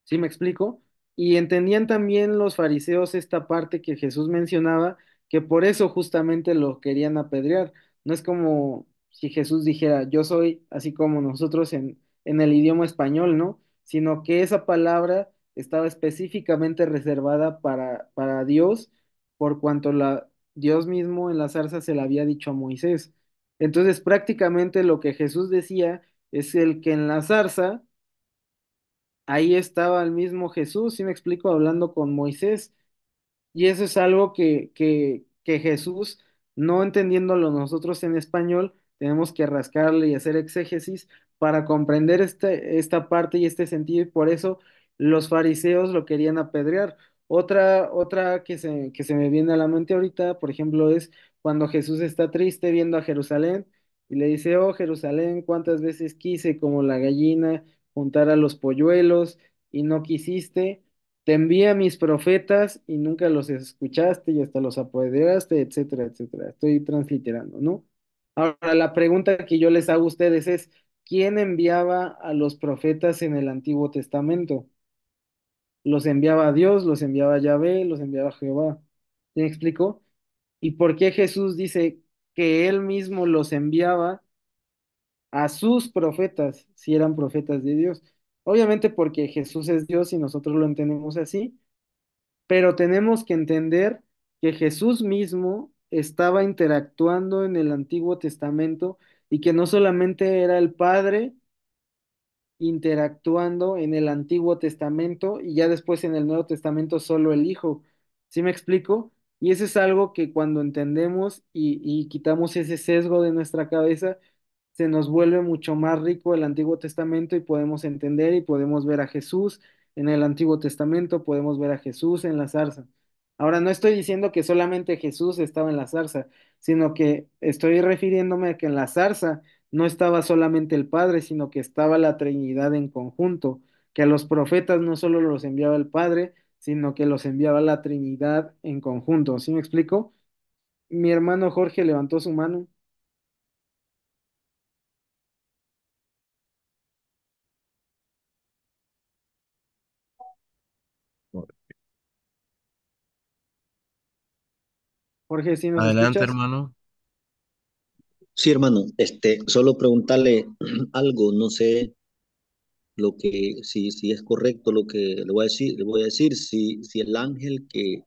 ¿Sí me explico? Y entendían también los fariseos esta parte que Jesús mencionaba, que por eso justamente lo querían apedrear. No es como si Jesús dijera, yo soy así como nosotros en el idioma español, ¿no? Sino que esa palabra estaba específicamente reservada para Dios, por cuanto Dios mismo en la zarza se la había dicho a Moisés. Entonces, prácticamente lo que Jesús decía es el que en la zarza ahí estaba el mismo Jesús, ¿sí me explico? Hablando con Moisés. Y eso es algo que Jesús, no entendiéndolo nosotros en español, tenemos que rascarle y hacer exégesis para comprender esta parte y este sentido, y por eso los fariseos lo querían apedrear. Otra que se me viene a la mente ahorita, por ejemplo, es cuando Jesús está triste viendo a Jerusalén y le dice, oh Jerusalén, cuántas veces quise como la gallina juntar a los polluelos y no quisiste. Te envía a mis profetas y nunca los escuchaste y hasta los apoderaste, etcétera, etcétera. Estoy transliterando, ¿no? Ahora, la pregunta que yo les hago a ustedes es, ¿quién enviaba a los profetas en el Antiguo Testamento? ¿Los enviaba Dios, los enviaba Yahvé, los enviaba Jehová? ¿Sí me explico? ¿Y por qué Jesús dice que él mismo los enviaba a sus profetas, si eran profetas de Dios? Obviamente porque Jesús es Dios y nosotros lo entendemos así, pero tenemos que entender que Jesús mismo estaba interactuando en el Antiguo Testamento y que no solamente era el Padre interactuando en el Antiguo Testamento y ya después en el Nuevo Testamento solo el Hijo. ¿Sí me explico? Y eso es algo que cuando entendemos y quitamos ese sesgo de nuestra cabeza, se nos vuelve mucho más rico el Antiguo Testamento y podemos entender y podemos ver a Jesús en el Antiguo Testamento, podemos ver a Jesús en la zarza. Ahora, no estoy diciendo que solamente Jesús estaba en la zarza, sino que estoy refiriéndome a que en la zarza no estaba solamente el Padre, sino que estaba la Trinidad en conjunto, que a los profetas no solo los enviaba el Padre, sino que los enviaba la Trinidad en conjunto. ¿Sí me explico? Mi hermano Jorge levantó su mano. Jorge, ¿sí nos Adelante, escuchas? hermano. Sí, hermano, solo preguntarle algo, no sé si es correcto lo que le voy a decir, si el ángel que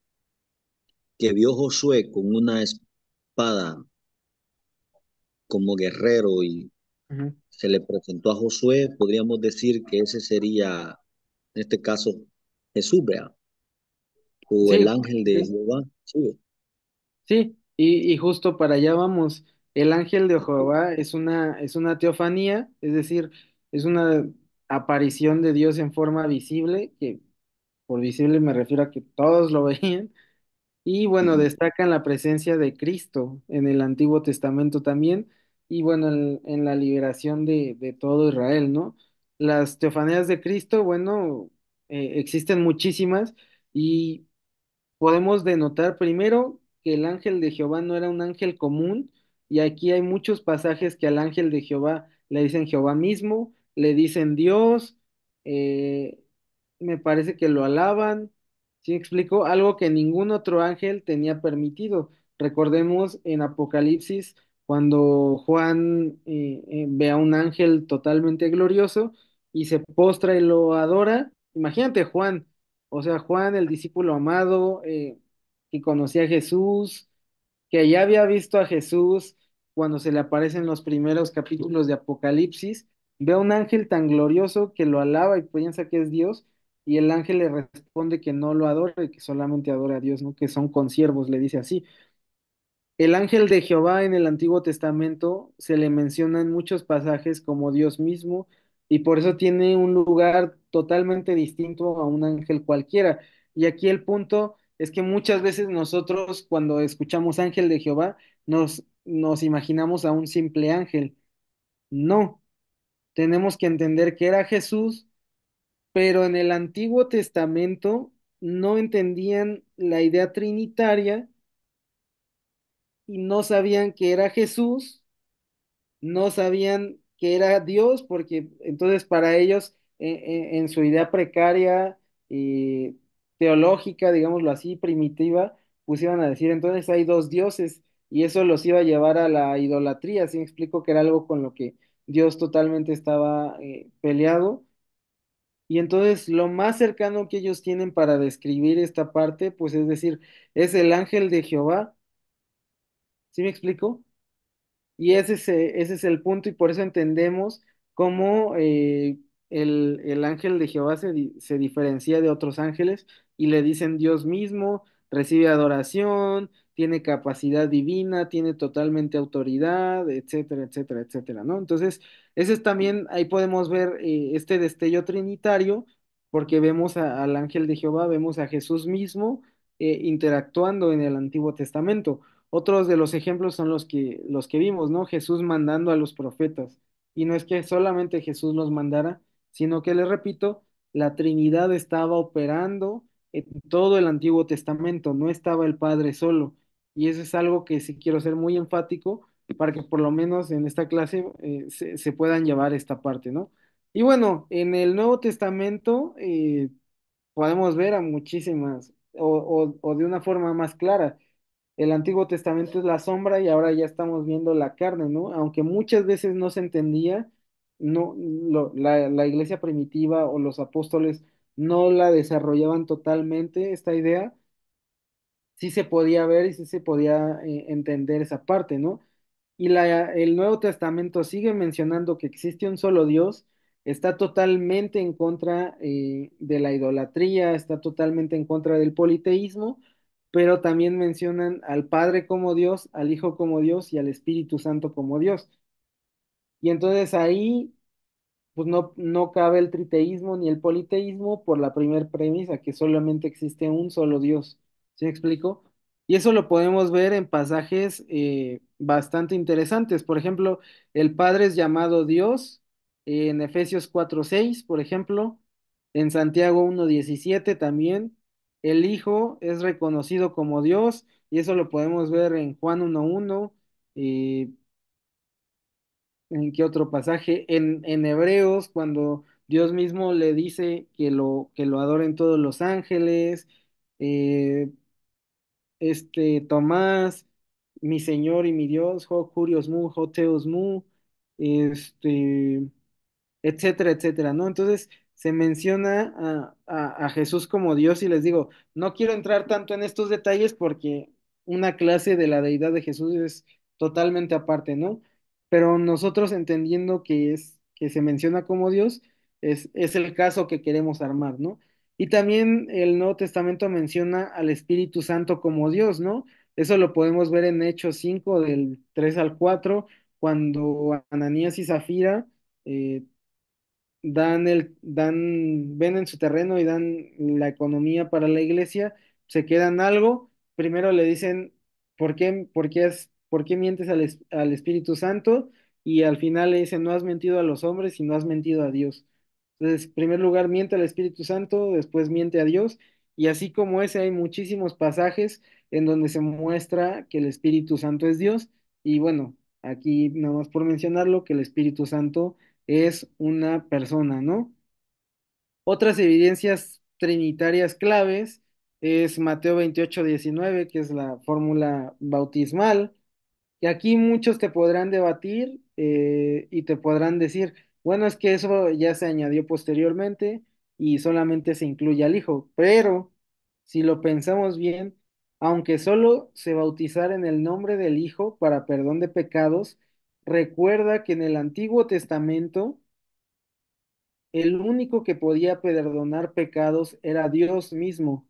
vio Josué con una espada como guerrero y Ujú. se le presentó a Josué, podríamos decir que ese sería, en este caso, Jesús, ¿vea? O el Sí, ángel de sí, Jehová. Sí. sí, y justo para allá vamos. El ángel de Jehová es una teofanía, es decir, es una aparición de Dios en forma visible, que por visible me refiero a que todos lo veían. Y bueno, Ujú. destacan la presencia de Cristo en el Antiguo Testamento también, y bueno, en la liberación de todo Israel, ¿no? Las teofanías de Cristo, bueno, existen muchísimas y podemos denotar primero que el ángel de Jehová no era un ángel común, y aquí hay muchos pasajes que al ángel de Jehová le dicen Jehová mismo, le dicen Dios, eh, me parece que lo alaban. ¿Sí me explico? Algo que ningún otro ángel tenía permitido. Recordemos en Apocalipsis, cuando Juan ve a un ángel totalmente glorioso y se postra y lo adora. Imagínate Juan, o sea, Juan, el discípulo amado, que conocía a Jesús, que ya había visto a Jesús cuando se le aparecen los primeros capítulos de Apocalipsis, ve a un ángel tan glorioso que lo alaba y piensa que es Dios, y el ángel le responde que no lo adora y que solamente adora a Dios, ¿no? Que son consiervos, le dice así. El ángel de Jehová en el Antiguo Testamento se le menciona en muchos pasajes como Dios mismo y por eso tiene un lugar totalmente distinto a un ángel cualquiera. Y aquí el punto es que muchas veces nosotros cuando escuchamos ángel de Jehová nos imaginamos a un simple ángel. No, tenemos que entender que era Jesús, pero en el Antiguo Testamento no entendían la idea trinitaria y no sabían que era Jesús, no sabían que era Dios, porque entonces para ellos, en su idea precaria y teológica, digámoslo así, primitiva, pues iban a decir, entonces hay dos dioses, y eso los iba a llevar a la idolatría. Así me explico que era algo con lo que Dios totalmente estaba peleado. Y entonces lo más cercano que ellos tienen para describir esta parte, pues es decir, es el ángel de Jehová. ¿Sí me explico? Y ese es el punto, y por eso entendemos cómo el ángel de Jehová se diferencia de otros ángeles y le dicen Dios mismo, recibe adoración, tiene capacidad divina, tiene totalmente autoridad, etcétera, etcétera, etcétera, ¿no? Entonces, ese es también, ahí podemos ver este destello trinitario, porque vemos al ángel de Jehová, vemos a Jesús mismo interactuando en el Antiguo Testamento. Otros de los ejemplos son los que vimos, ¿no? Jesús mandando a los profetas. Y no es que solamente Jesús los mandara, sino que, les repito, la Trinidad estaba operando en todo el Antiguo Testamento, no estaba el Padre solo. Y eso es algo que sí quiero ser muy enfático para que por lo menos en esta clase se puedan llevar esta parte, ¿no? Y bueno, en el Nuevo Testamento podemos ver a muchísimas, o de una forma más clara. El Antiguo Testamento es la sombra y ahora ya estamos viendo la carne, ¿no? Aunque muchas veces no se entendía, la iglesia primitiva o los apóstoles no la desarrollaban totalmente esta idea, sí se podía ver y sí se podía entender esa parte, ¿no? y el Nuevo Testamento sigue mencionando que existe un solo Dios, está totalmente en contra de la idolatría, está totalmente en contra del politeísmo, pero también mencionan al Padre como Dios, al Hijo como Dios y al Espíritu Santo como Dios. Y entonces ahí pues no cabe el triteísmo ni el politeísmo por la primera premisa, que solamente existe un solo Dios. ¿Sí me explico? Y eso lo podemos ver en pasajes bastante interesantes. Por ejemplo, el Padre es llamado Dios en Efesios 4:6, por ejemplo, en Santiago 1:17 también. El Hijo es reconocido como Dios, y eso lo podemos ver en Juan 1:1. ¿En qué otro pasaje? En Hebreos, cuando Dios mismo le dice que lo adoren todos los ángeles, eh, Tomás, mi Señor y mi Dios, Ho Curios Mu, Ho Theos Mu, este, etcétera, etcétera, ¿no? Entonces se menciona a Jesús como Dios y les digo, no quiero entrar tanto en estos detalles porque una clase de la deidad de Jesús es totalmente aparte, ¿no? Pero nosotros entendiendo que se menciona como Dios, es el caso que queremos armar, ¿no? Y también el Nuevo Testamento menciona al Espíritu Santo como Dios, ¿no? Eso lo podemos ver en Hechos 5 del 3 al 4 cuando Ananías y Zafira eh, venden su terreno y dan la economía para la iglesia, se quedan algo, primero le dicen, ¿por qué mientes al Espíritu Santo? Y al final le dicen, no has mentido a los hombres y no has mentido a Dios. Entonces, en primer lugar, miente al Espíritu Santo, después miente a Dios, y así como ese hay muchísimos pasajes en donde se muestra que el Espíritu Santo es Dios, y bueno, aquí nada más por mencionarlo, que el Espíritu Santo es una persona, ¿no? Otras evidencias trinitarias claves es Mateo 28:19, que es la fórmula bautismal, y aquí muchos te podrán debatir y te podrán decir, bueno, es que eso ya se añadió posteriormente y solamente se incluye al Hijo, pero si lo pensamos bien, aunque solo se bautizara en el nombre del Hijo para perdón de pecados, recuerda que en el Antiguo Testamento el único que podía perdonar pecados era Dios mismo.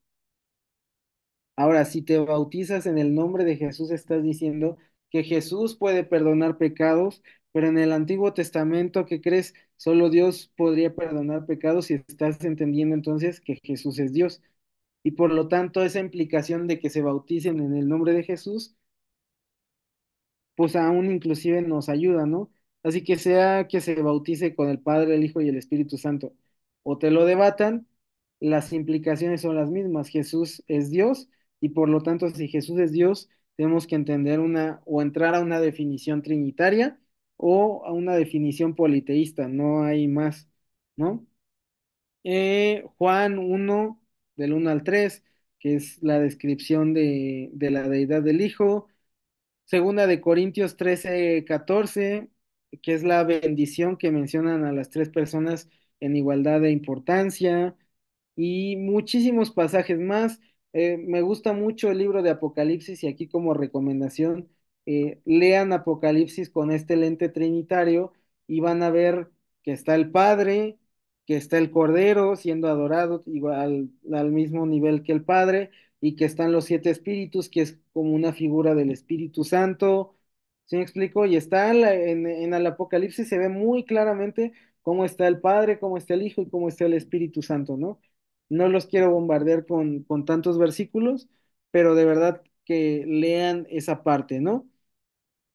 Ahora, si te bautizas en el nombre de Jesús, estás diciendo que Jesús puede perdonar pecados, pero en el Antiguo Testamento, ¿qué crees? Solo Dios podría perdonar pecados y estás entendiendo entonces que Jesús es Dios. Y por lo tanto, esa implicación de que se bauticen en el nombre de Jesús pues aún inclusive nos ayuda, ¿no? Así que sea que se bautice con el Padre, el Hijo y el Espíritu Santo, o te lo debatan, las implicaciones son las mismas. Jesús es Dios y por lo tanto, si Jesús es Dios, tenemos que entender una o entrar a una definición trinitaria o a una definición politeísta, no hay más, ¿no? Juan 1, del 1 al 3, que es la descripción de la deidad del Hijo. Segunda de Corintios 13:14, que es la bendición que mencionan a las tres personas en igualdad de importancia y muchísimos pasajes más. Me gusta mucho el libro de Apocalipsis y aquí como recomendación, lean Apocalipsis con este lente trinitario y van a ver que está el Padre, que está el Cordero siendo adorado igual al mismo nivel que el Padre y que están los siete espíritus, que es como una figura del Espíritu Santo. ¿Sí me explico? Y está en el Apocalipsis se ve muy claramente cómo está el Padre, cómo está el Hijo y cómo está el Espíritu Santo, ¿no? No los quiero bombardear con tantos versículos, pero de verdad que lean esa parte, ¿no?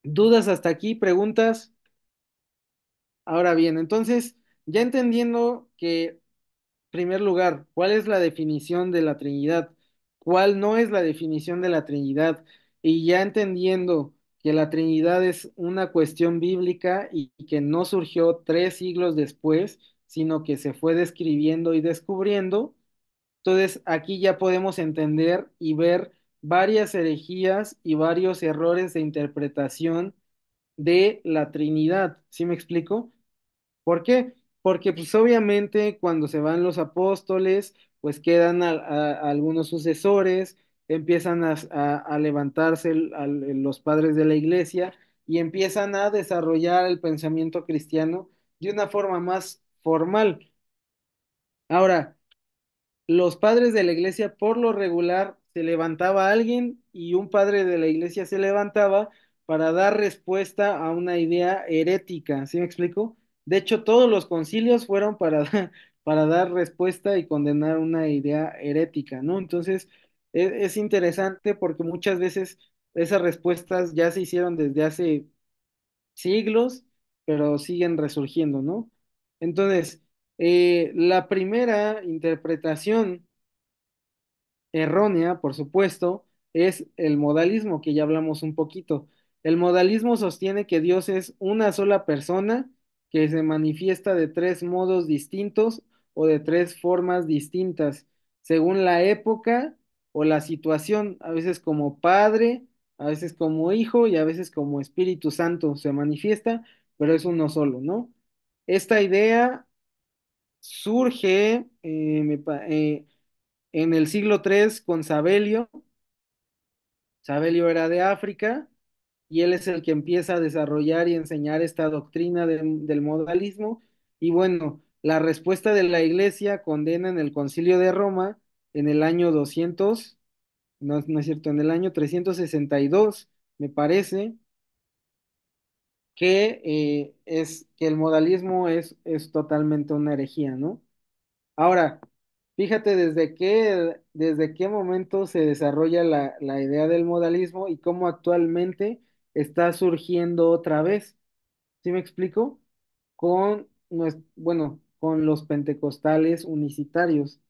¿Dudas hasta aquí? ¿Preguntas? Ahora bien, entonces, ya entendiendo que, en primer lugar, ¿cuál es la definición de la Trinidad? ¿Cuál no es la definición de la Trinidad? Y ya entendiendo que la Trinidad es una cuestión bíblica y que no surgió 3 siglos después, sino que se fue describiendo y descubriendo. Entonces, aquí ya podemos entender y ver varias herejías y varios errores de interpretación de la Trinidad. ¿Sí me explico? ¿Por qué? Porque pues obviamente cuando se van los apóstoles, pues quedan algunos sucesores, empiezan a levantarse los padres de la iglesia y empiezan a desarrollar el pensamiento cristiano de una forma más formal. Ahora, los padres de la iglesia, por lo regular, se levantaba alguien y un padre de la iglesia se levantaba para dar respuesta a una idea herética, ¿sí me explico? De hecho, todos los concilios fueron para, para dar respuesta y condenar una idea herética, ¿no? Entonces, es interesante porque muchas veces esas respuestas ya se hicieron desde hace siglos, pero siguen resurgiendo, ¿no? Entonces, la primera interpretación errónea, por supuesto, es el modalismo, que ya hablamos un poquito. El modalismo sostiene que Dios es una sola persona que se manifiesta de tres modos distintos o de tres formas distintas, según la época o la situación, a veces como Padre, a veces como Hijo y a veces como Espíritu Santo se manifiesta, pero es uno solo, ¿no? Esta idea surge, en el siglo III con Sabelio. Sabelio era de África y él es el que empieza a desarrollar y enseñar esta doctrina del modalismo. Y bueno, la respuesta de la iglesia condena en el Concilio de Roma en el año 200, no, no es cierto, en el año 362, me parece, que es que el modalismo es totalmente una herejía, ¿no? Ahora, fíjate desde qué momento se desarrolla la idea del modalismo y cómo actualmente está surgiendo otra vez. ¿Sí me explico? Bueno, con los pentecostales unicitarios.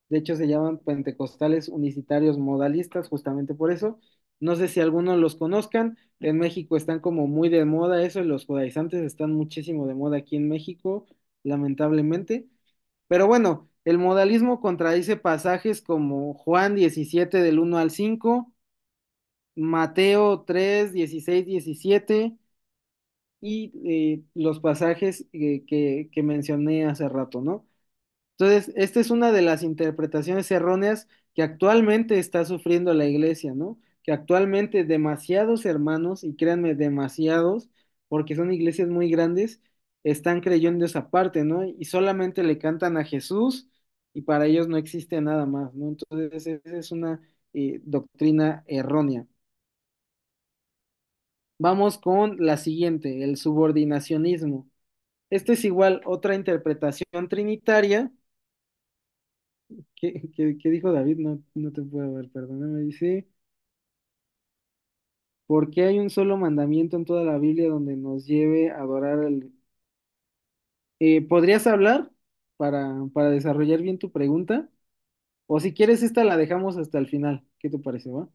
De hecho, se llaman pentecostales unicitarios modalistas, justamente por eso. No sé si algunos los conozcan. En México están como muy de moda eso, y los judaizantes están muchísimo de moda aquí en México, lamentablemente. Pero bueno, el modalismo contradice pasajes como Juan 17 del 1 al 5, Mateo 3 16 17 y los pasajes que mencioné hace rato, ¿no? Entonces, esta es una de las interpretaciones erróneas que actualmente está sufriendo la iglesia, ¿no? Que actualmente demasiados hermanos, y créanme, demasiados, porque son iglesias muy grandes, están creyendo esa parte, ¿no? Y solamente le cantan a Jesús y para ellos no existe nada más, ¿no? Entonces, esa es una doctrina errónea. Vamos con la siguiente, el subordinacionismo. Esta es igual otra interpretación trinitaria. ¿Qué dijo David? No, no te puedo ver, perdóname. Dice, ¿por qué hay un solo mandamiento en toda la Biblia donde nos lleve a adorar al... ¿Podrías hablar para desarrollar bien tu pregunta? O si quieres, esta la dejamos hasta el final. ¿Qué te parece, va?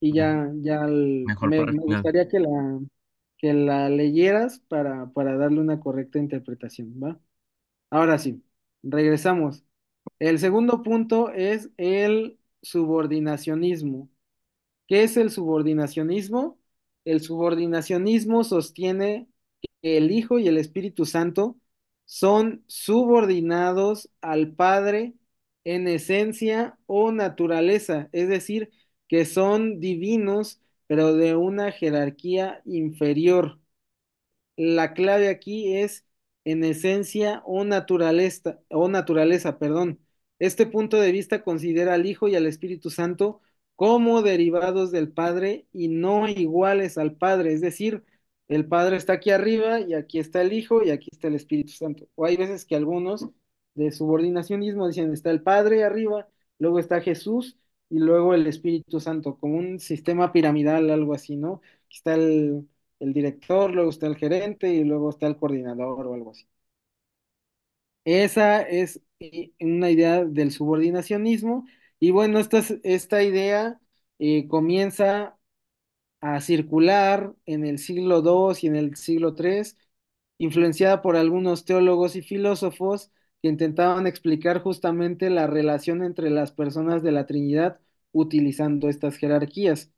Y Mejor para el me final. gustaría que la leyeras para darle una correcta interpretación, ¿va? Ahora sí, regresamos. El segundo punto es el subordinacionismo. ¿Qué es el subordinacionismo? El subordinacionismo sostiene que el Hijo y el Espíritu Santo son subordinados al Padre en esencia o naturaleza, es decir, que son divinos, pero de una jerarquía inferior. La clave aquí es en esencia o naturaleza, perdón. Este punto de vista considera al Hijo y al Espíritu Santo como derivados del Padre y no iguales al Padre, es decir, el Padre está aquí arriba y aquí está el Hijo y aquí está el Espíritu Santo. O hay veces que algunos de subordinacionismo dicen está el Padre arriba, luego está Jesús y luego el Espíritu Santo, como un sistema piramidal, algo así, ¿no? Aquí está el director, luego está el gerente y luego está el coordinador o algo así. Esa es una idea del subordinacionismo y bueno, esta idea comienza a circular en el siglo II y en el siglo III, influenciada por algunos teólogos y filósofos que intentaban explicar justamente la relación entre las personas de la Trinidad utilizando estas jerarquías.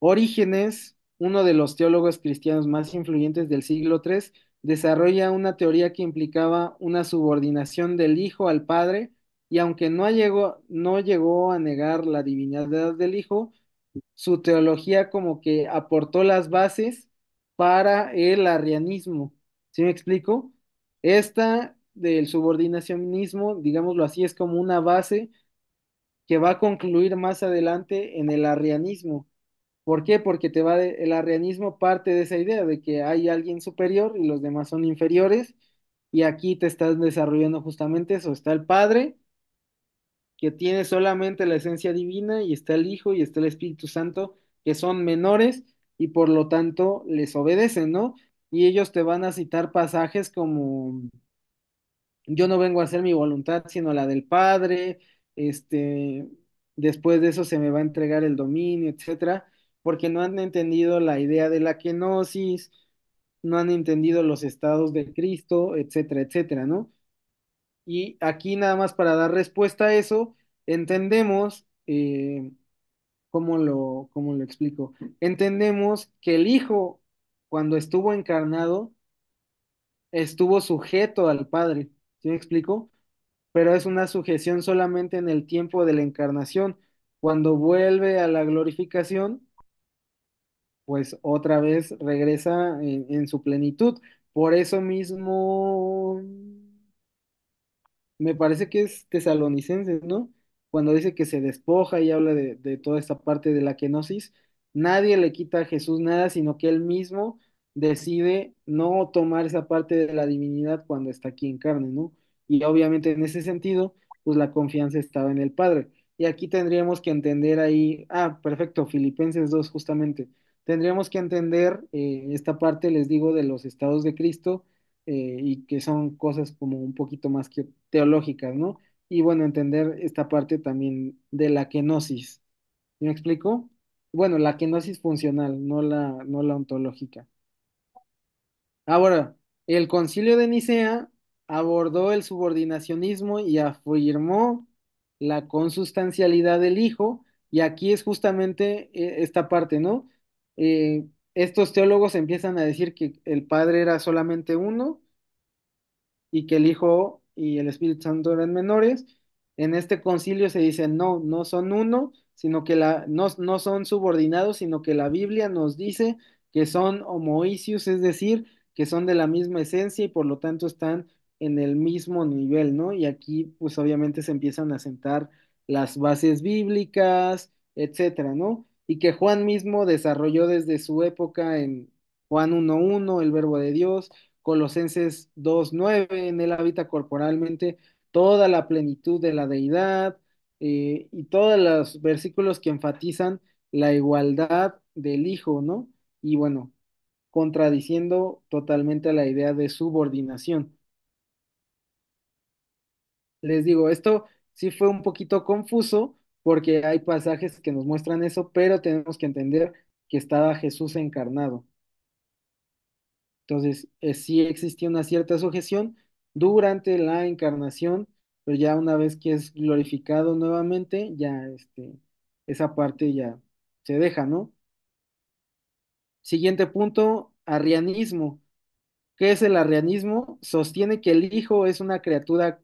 Orígenes, uno de los teólogos cristianos más influyentes del siglo III, desarrolla una teoría que implicaba una subordinación del Hijo al Padre, y aunque no llegó a negar la divinidad del Hijo, su teología como que aportó las bases para el arrianismo. ¿Sí me explico? Esta del subordinacionismo, digámoslo así, es como una base que va a concluir más adelante en el arrianismo. ¿Por qué? Porque el arrianismo parte de esa idea de que hay alguien superior y los demás son inferiores, y aquí te estás desarrollando justamente eso. Está el Padre, que tiene solamente la esencia divina, y está el Hijo y está el Espíritu Santo, que son menores y por lo tanto les obedecen, ¿no? Y ellos te van a citar pasajes como yo no vengo a hacer mi voluntad, sino la del Padre, este, después de eso se me va a entregar el dominio, etcétera, porque no han entendido la idea de la kenosis, no han entendido los estados de Cristo, etcétera, etcétera, ¿no? Y aquí nada más para dar respuesta a eso, entendemos, cómo lo explico? Entendemos que el Hijo, cuando estuvo encarnado, estuvo sujeto al Padre, ¿sí me explico? Pero es una sujeción solamente en el tiempo de la encarnación. Cuando vuelve a la glorificación, pues otra vez regresa en su plenitud. Por eso mismo, me parece que es Tesalonicenses, ¿no? Cuando dice que se despoja y habla de toda esta parte de la kenosis, nadie le quita a Jesús nada, sino que él mismo decide no tomar esa parte de la divinidad cuando está aquí en carne, ¿no? Y obviamente en ese sentido, pues la confianza estaba en el Padre. Y aquí tendríamos que entender ahí, perfecto, Filipenses 2 justamente. Tendríamos que entender esta parte, les digo, de los estados de Cristo, y que son cosas como un poquito más que teológicas, ¿no? Y bueno, entender esta parte también de la kenosis. ¿Me explico? Bueno, la kenosis funcional, no la ontológica. Ahora, el Concilio de Nicea abordó el subordinacionismo y afirmó la consustancialidad del Hijo, y aquí es justamente esta parte, ¿no? Estos teólogos empiezan a decir que el Padre era solamente uno y que el Hijo y el Espíritu Santo eran menores. En este concilio se dice, no, no son uno, sino que no son subordinados, sino que la Biblia nos dice que son homoousios, es decir, que son de la misma esencia y por lo tanto están en el mismo nivel, ¿no? Y aquí, pues obviamente se empiezan a sentar las bases bíblicas, etcétera, ¿no? Y que Juan mismo desarrolló desde su época en Juan 1:1, el Verbo de Dios. Colosenses 2:9, en él habita corporalmente toda la plenitud de la deidad, y todos los versículos que enfatizan la igualdad del Hijo, ¿no? Y bueno, contradiciendo totalmente la idea de subordinación. Les digo, esto sí fue un poquito confuso porque hay pasajes que nos muestran eso, pero tenemos que entender que estaba Jesús encarnado. Entonces, sí existía una cierta sujeción durante la encarnación, pero ya una vez que es glorificado nuevamente, ya esa parte ya se deja, ¿no? Siguiente punto, arrianismo. ¿Qué es el arrianismo? Sostiene que el Hijo es una criatura,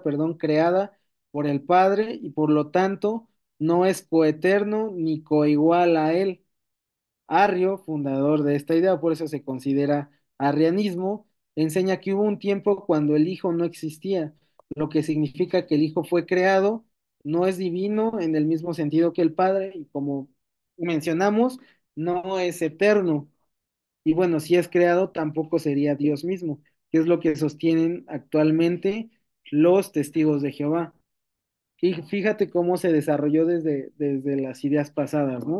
perdón, creada por el Padre y por lo tanto no es coeterno ni coigual a él. Arrio, fundador de esta idea, por eso se considera arrianismo, enseña que hubo un tiempo cuando el Hijo no existía, lo que significa que el Hijo fue creado, no es divino en el mismo sentido que el Padre, y como mencionamos, no es eterno. Y bueno, si es creado, tampoco sería Dios mismo, que es lo que sostienen actualmente los testigos de Jehová. Y fíjate cómo se desarrolló desde las ideas pasadas, ¿no?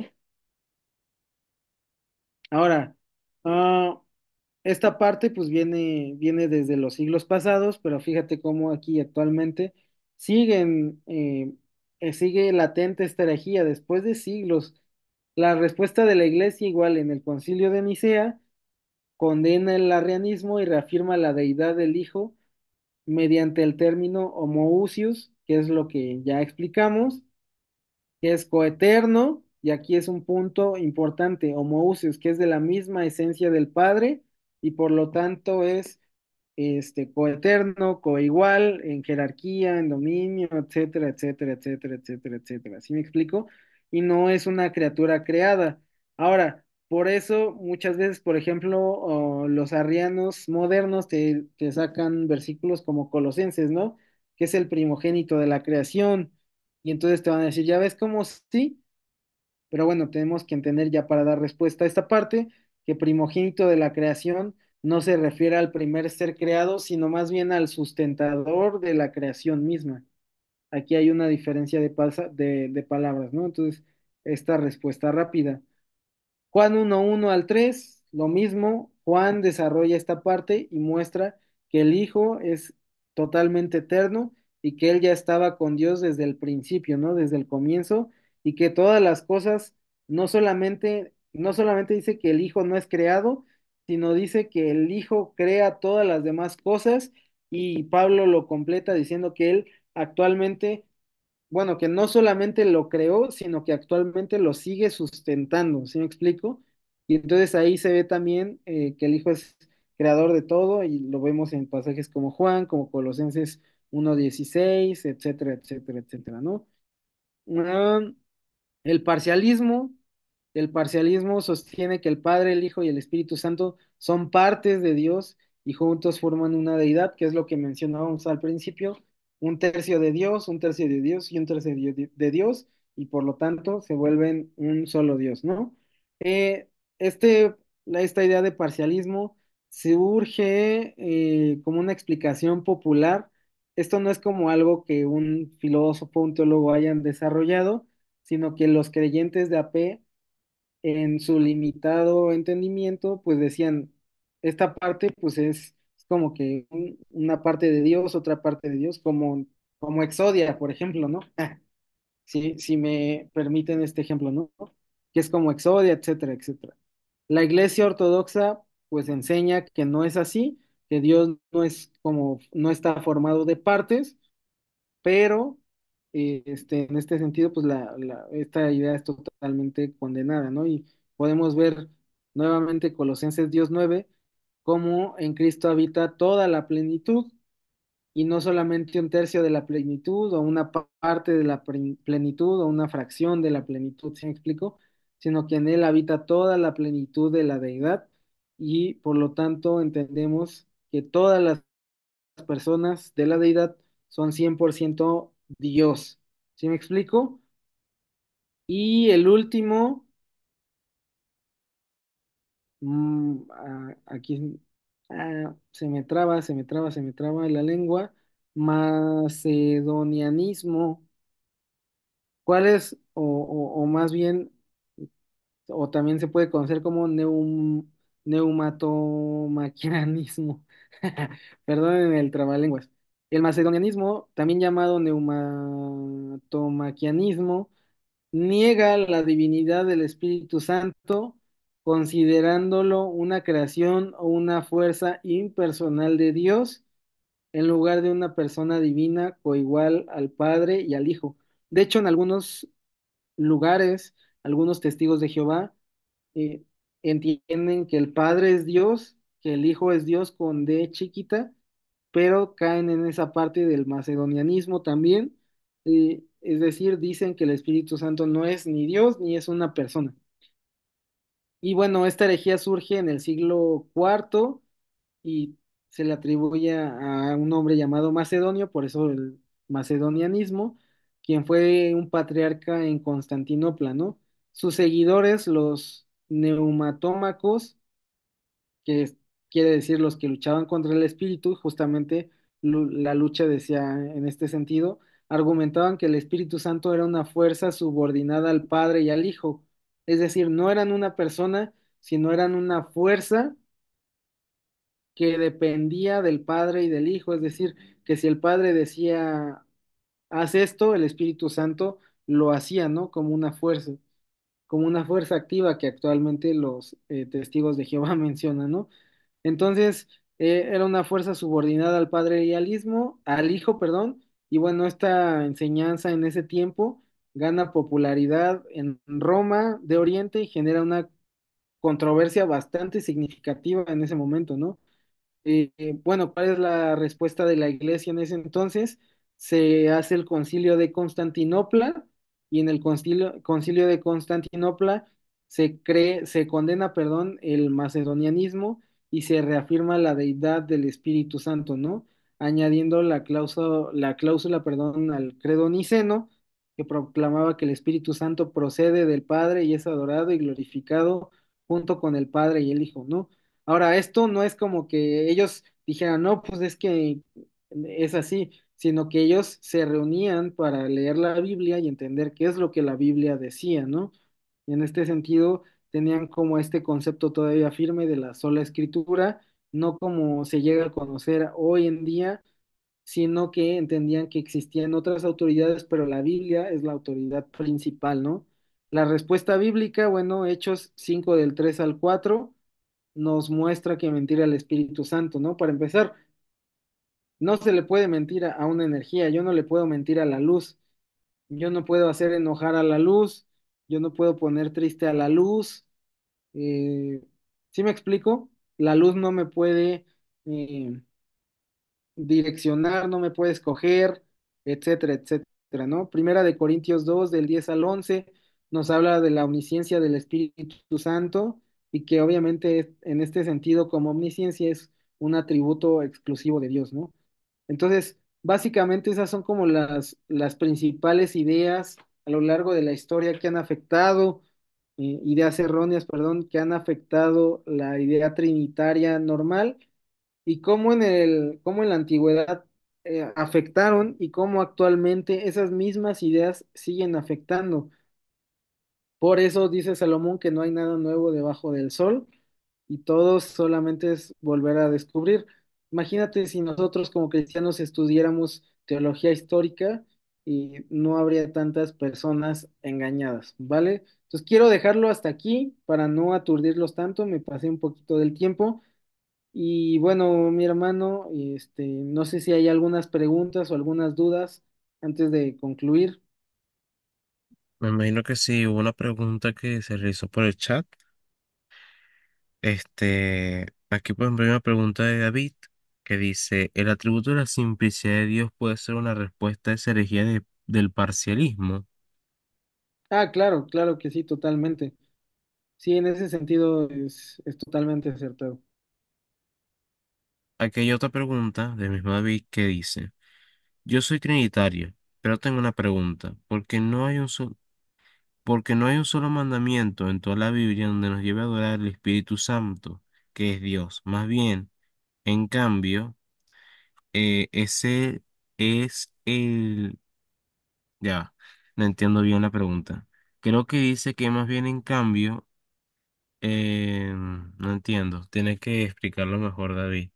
Ahora, ah, esta parte pues viene desde los siglos pasados, pero fíjate cómo aquí actualmente sigue latente esta herejía después de siglos. La respuesta de la iglesia, igual en el Concilio de Nicea, condena el arrianismo y reafirma la deidad del Hijo mediante el término homoousios, que es lo que ya explicamos, que es coeterno, y aquí es un punto importante, homoousios, que es de la misma esencia del Padre, y por lo tanto es coeterno, coigual en jerarquía, en dominio, etcétera, etcétera, etcétera, etcétera, etcétera. ¿Sí me explico? y no es una criatura creada. Ahora, por eso muchas veces, por ejemplo, los arrianos modernos te sacan versículos como Colosenses, ¿no? Que es el primogénito de la creación. Y entonces te van a decir, ya ves cómo sí, pero bueno, tenemos que entender ya para dar respuesta a esta parte, que primogénito de la creación no se refiere al primer ser creado, sino más bien al sustentador de la creación misma. Aquí hay una diferencia de palabras, ¿no? Entonces, esta respuesta rápida. Juan 1:1 al 3 lo mismo, Juan desarrolla esta parte y muestra que el Hijo es totalmente eterno y que él ya estaba con Dios desde el principio, ¿no? Desde el comienzo, y que todas las cosas, no solamente dice que el Hijo no es creado, sino dice que el Hijo crea todas las demás cosas, y Pablo lo completa diciendo que él actualmente, bueno, que no solamente lo creó, sino que actualmente lo sigue sustentando, ¿sí me explico? Y entonces ahí se ve también que el Hijo es creador de todo, y lo vemos en pasajes como Juan, como Colosenses 1:16, etcétera, etcétera, etcétera, ¿no? Ah, el parcialismo, el parcialismo sostiene que el Padre, el Hijo y el Espíritu Santo son partes de Dios y juntos forman una deidad, que es lo que mencionábamos al principio, un tercio de Dios, un tercio de Dios y un tercio de Dios, y por lo tanto se vuelven un solo Dios, ¿no? Eh, este, esta idea de parcialismo surge como una explicación popular. Esto no es como algo que un filósofo, un teólogo hayan desarrollado, sino que los creyentes de AP, en su limitado entendimiento, pues decían, esta parte pues es como que una parte de Dios, otra parte de Dios, como Exodia, por ejemplo, ¿no? Si me permiten este ejemplo, ¿no? Que es como Exodia, etcétera, etcétera. La Iglesia Ortodoxa pues enseña que no es así, que Dios no está formado de partes, pero en este sentido, pues esta idea es totalmente condenada, ¿no? Y podemos ver nuevamente Colosenses 9, cómo en Cristo habita toda la plenitud, y no solamente un tercio de la plenitud o una parte de la plenitud o una fracción de la plenitud, ¿sí me explico? Sino que en Él habita toda la plenitud de la deidad, y por lo tanto entendemos que todas las personas de la deidad son 100% Dios. ¿Sí me explico? Y el último, aquí se me traba la lengua, macedonianismo. ¿Cuál es, o más bien, o también se puede conocer como neumatomaquianismo? Perdonen el trabalenguas. El macedonianismo, también llamado neumatomaquianismo, niega la divinidad del Espíritu Santo, considerándolo una creación o una fuerza impersonal de Dios, en lugar de una persona divina coigual al Padre y al Hijo. De hecho, en algunos lugares, algunos testigos de Jehová eh, entienden que el Padre es Dios, que el Hijo es Dios con D chiquita, pero caen en esa parte del macedonianismo también. Es decir, dicen que el Espíritu Santo no es ni Dios ni es una persona. Y bueno, esta herejía surge en el siglo IV, y se le atribuye a un hombre llamado Macedonio, por eso el macedonianismo, quien fue un patriarca en Constantinopla, ¿no? Sus seguidores, los neumatómacos, que quiere decir los que luchaban contra el espíritu, justamente la lucha decía en este sentido, argumentaban que el Espíritu Santo era una fuerza subordinada al Padre y al Hijo, es decir, no eran una persona, sino eran una fuerza que dependía del Padre y del Hijo, es decir, que si el Padre decía, haz esto, el Espíritu Santo lo hacía, ¿no? Como una fuerza activa que actualmente los testigos de Jehová mencionan, ¿no? Entonces, era una fuerza subordinada al Padre y al Hijo, perdón, y bueno, esta enseñanza en ese tiempo gana popularidad en Roma de Oriente y genera una controversia bastante significativa en ese momento, ¿no? Bueno, ¿cuál es la respuesta de la iglesia en ese entonces? Se hace el concilio de Constantinopla, y en el concilio de Constantinopla se condena, perdón, el macedonianismo y se reafirma la deidad del Espíritu Santo, ¿no? Añadiendo la cláusula, perdón, al credo niceno, que proclamaba que el Espíritu Santo procede del Padre y es adorado y glorificado junto con el Padre y el Hijo, ¿no? Ahora, esto no es como que ellos dijeran, no, pues es que es así, sino que ellos se reunían para leer la Biblia y entender qué es lo que la Biblia decía, ¿no? Y en este sentido, tenían como este concepto todavía firme de la sola escritura, no como se llega a conocer hoy en día, sino que entendían que existían otras autoridades, pero la Biblia es la autoridad principal, ¿no? La respuesta bíblica, bueno, Hechos 5 del 3 al 4 nos muestra que mentir al Espíritu Santo, ¿no? Para empezar, no se le puede mentir a una energía, yo no le puedo mentir a la luz, yo no puedo hacer enojar a la luz, yo no puedo poner triste a la luz, eh, ¿sí me explico? La luz no me puede eh, direccionar, no me puede escoger, etcétera, etcétera, ¿no? Primera de Corintios 2 del 10 al 11 nos habla de la omnisciencia del Espíritu Santo y que obviamente en este sentido como omnisciencia es un atributo exclusivo de Dios, ¿no? Entonces, básicamente esas son como las principales ideas a lo largo de la historia que han afectado, ideas erróneas, perdón, que han afectado la idea trinitaria normal y cómo en la antigüedad afectaron y cómo actualmente esas mismas ideas siguen afectando. Por eso dice Salomón que no hay nada nuevo debajo del sol y todo solamente es volver a descubrir. Imagínate si nosotros como cristianos estudiáramos teología histórica y no habría tantas personas engañadas, ¿vale? Entonces quiero dejarlo hasta aquí para no aturdirlos tanto, me pasé un poquito del tiempo. Y bueno, mi hermano, no sé si hay algunas preguntas o algunas dudas antes de concluir. Me imagino que sí, hubo una pregunta que se realizó por el chat. Aquí por ejemplo hay una pregunta de David que dice, ¿el atributo de la simplicidad de Dios puede ser una respuesta a esa herejía del parcialismo? Ah, claro, claro que sí, totalmente. Sí, en ese sentido es totalmente acertado. Aquí hay otra pregunta del mismo David que dice, yo soy trinitario, pero tengo una pregunta, porque no hay un solo mandamiento en toda la Biblia donde nos lleve a adorar al Espíritu Santo, que es Dios. Más bien, en cambio, ese es el... Ya, no entiendo bien la pregunta. Creo que dice que más bien en cambio, no entiendo. Tienes que explicarlo mejor, David,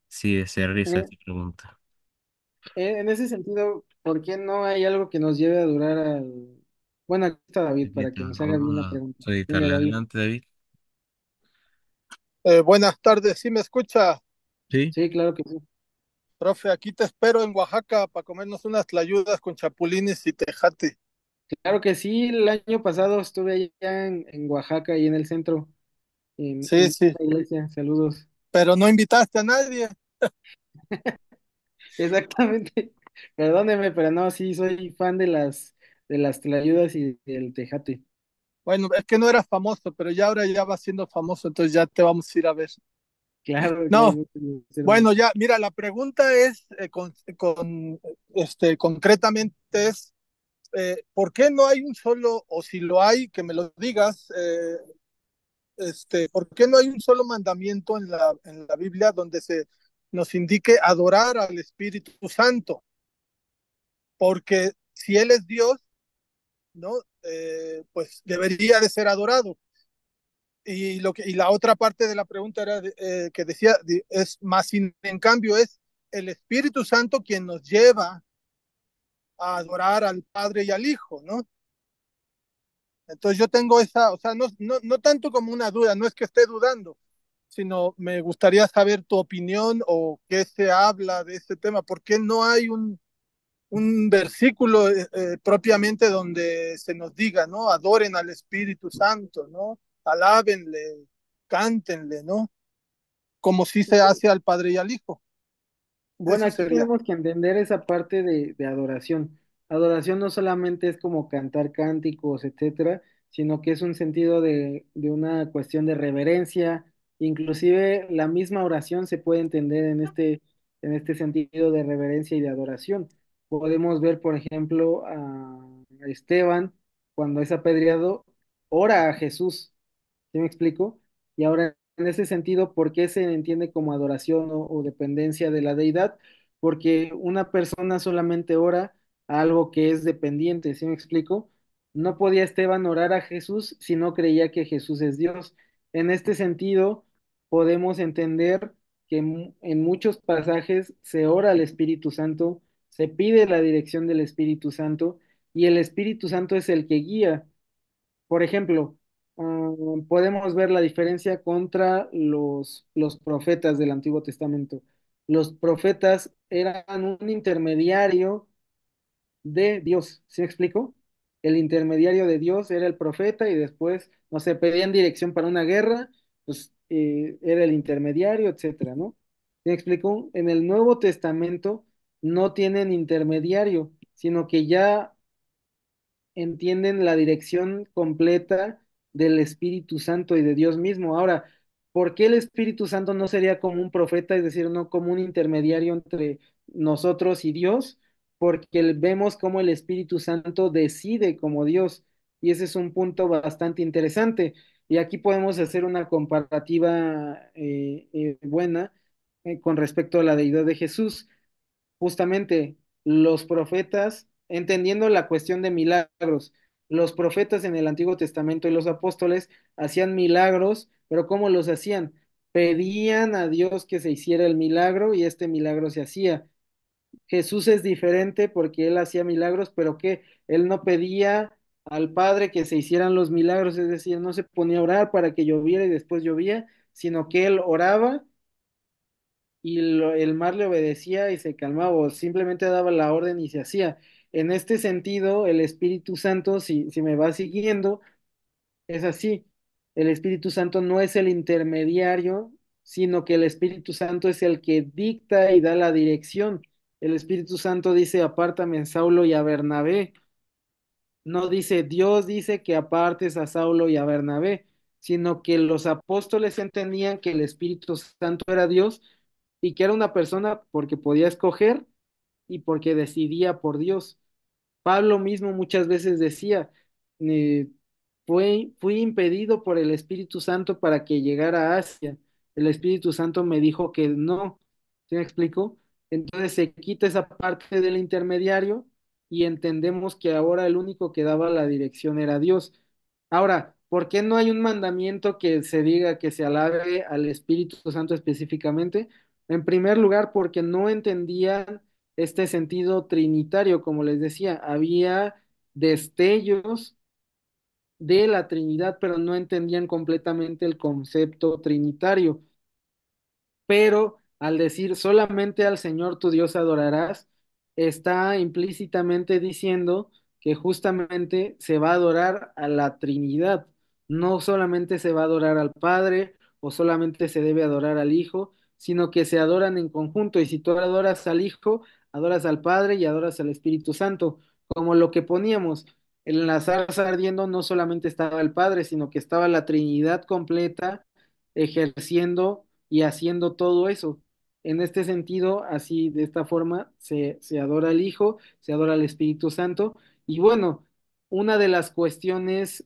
si desea En, realizar e- esta pregunta. en ese sentido, ¿por qué no hay algo que nos lleve a adorar al... Bueno, aquí está David para que Permítame, nos haga bien la vamos a pregunta. Dime, solicitarle David. adelante, David. Buenas tardes, ¿sí me escucha? Sí. Sí, claro que sí. Profe, aquí te espero en Oaxaca para comernos unas tlayudas con chapulines y tejate. Claro que sí, el año pasado estuve allá en Oaxaca y en el centro, Sí, en sí, la iglesia. Saludos. pero no invitaste a nadie. Exactamente. Perdóneme, pero no, sí, soy fan de las tlayudas y del tejate. Bueno, es que no eras famoso, pero ya ahora ya vas siendo famoso, entonces ya te vamos a ir a ver. Claro, claro, No, gusto en servirle. bueno, ya, mira, la pregunta es, concretamente es, ¿por qué no hay un solo, o si lo hay, que me lo digas, ¿por qué no hay un solo mandamiento en la Biblia donde se nos indique adorar al Espíritu Santo? Porque si Él es Dios, ¿no? Pues debería de ser adorado. Y la otra parte de la pregunta era que decía, es más, en cambio, es el Espíritu Santo quien nos lleva a adorar al Padre y al Hijo, ¿no? Entonces yo tengo esa, o sea, no tanto como una duda, no es que esté dudando, sino me gustaría saber tu opinión o qué se habla de este tema. ¿Por qué no hay un versículo propiamente donde se nos diga, ¿no? Adoren al Espíritu Santo, ¿no? Alábenle, cántenle, ¿no? Como si se hace al Padre y al Hijo. Bueno, Eso aquí sería. tenemos que entender esa parte de adoración. adoración no solamente es como cantar cánticos, etcétera, sino que es un sentido de una cuestión de reverencia. Inclusive la misma oración se puede entender en este sentido de reverencia y de adoración. Podemos ver, por ejemplo, a Esteban cuando es apedreado, ora a Jesús. ¿Sí me explico? Y ahora, en ese sentido, ¿por qué se entiende como adoración o dependencia de la deidad? Porque una persona solamente ora a algo que es dependiente, ¿sí me explico? No podía Esteban orar a Jesús si no creía que Jesús es Dios. En este sentido, podemos entender que en muchos pasajes se ora al Espíritu Santo, se pide la dirección del Espíritu Santo y el Espíritu Santo es el que guía. Por ejemplo, podemos ver la diferencia contra los profetas del Antiguo Testamento. Los profetas eran un intermediario de Dios, ¿sí me explico? El intermediario de Dios era el profeta y después, no sé, pedían dirección para una guerra, pues era el intermediario, etcétera, ¿no? ¿Sí me explico? En el Nuevo Testamento no tienen intermediario, sino que ya entienden la dirección completa del Espíritu Santo y de Dios mismo. Ahora, ¿por qué el Espíritu Santo no sería como un profeta, es decir, no como un intermediario entre nosotros y Dios? Porque vemos cómo el Espíritu Santo decide como Dios, y ese es un punto bastante interesante. Y aquí podemos hacer una comparativa buena con respecto a la deidad de Jesús. Justamente los profetas, entendiendo la cuestión de milagros, los profetas en el Antiguo Testamento y los apóstoles hacían milagros, pero ¿cómo los hacían? Pedían a Dios que se hiciera el milagro y este milagro se hacía. Jesús es diferente porque él hacía milagros, pero que él no pedía al Padre que se hicieran los milagros, es decir, no se ponía a orar para que lloviera y después llovía, sino que él oraba y el mar le obedecía y se calmaba, o simplemente daba la orden y se hacía. En este sentido, el Espíritu Santo, si me va siguiendo, es así. El Espíritu Santo no es el intermediario, sino que el Espíritu Santo es el que dicta y da la dirección. El Espíritu Santo dice, apártame a Saulo y a Bernabé. No dice, Dios dice que apartes a Saulo y a Bernabé, sino que los apóstoles entendían que el Espíritu Santo era Dios y que era una persona porque podía escoger y porque decidía por Dios. Pablo mismo muchas veces decía, eh, fui impedido por el Espíritu Santo para que llegara a Asia. El Espíritu Santo me dijo que no. ¿Sí me explico? Entonces se quita esa parte del intermediario y entendemos que ahora el único que daba la dirección era Dios. Ahora, ¿por qué no hay un mandamiento que se diga que se alabe al Espíritu Santo específicamente? En primer lugar, porque no entendían este sentido trinitario, como les decía, había destellos de la Trinidad, pero no entendían completamente el concepto trinitario. Pero al decir solamente al Señor tu Dios adorarás, está implícitamente diciendo que justamente se va a adorar a la Trinidad, no solamente se va a adorar al Padre o solamente se debe adorar al Hijo, sino que se adoran en conjunto y si tú adoras al Hijo, adoras al Padre y adoras al Espíritu Santo, como lo que poníamos. En la zarza ardiendo no solamente estaba el Padre, sino que estaba la Trinidad completa ejerciendo y haciendo todo eso. En este sentido, así de esta forma, se adora al Hijo, se adora al Espíritu Santo. Y bueno, una de las cuestiones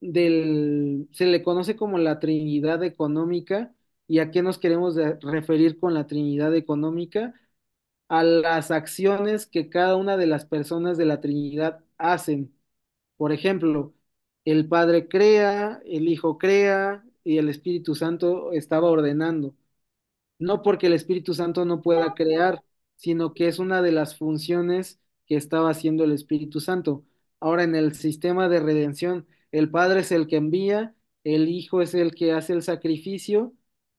se le conoce como la Trinidad económica. ¿Y a qué nos queremos referir con la Trinidad económica? A las acciones que cada una de las personas de la Trinidad hacen. Por ejemplo, el Padre crea, el Hijo crea y el Espíritu Santo estaba ordenando. No porque el Espíritu Santo no pueda crear, sino que es una de las funciones que estaba haciendo el Espíritu Santo. Ahora, en el sistema de redención, el Padre es el que envía, el Hijo es el que hace el sacrificio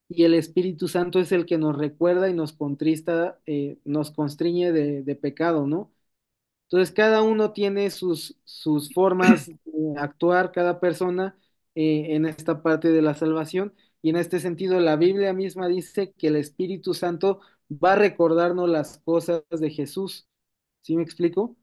y el Espíritu Santo es el que nos recuerda y nos contrista, nos constriñe de pecado, ¿no? Entonces, cada uno tiene sus formas de actuar, cada persona en esta parte de la salvación. Y en este sentido, la Biblia misma dice que el Espíritu Santo va a recordarnos las cosas de Jesús. ¿Sí me explico?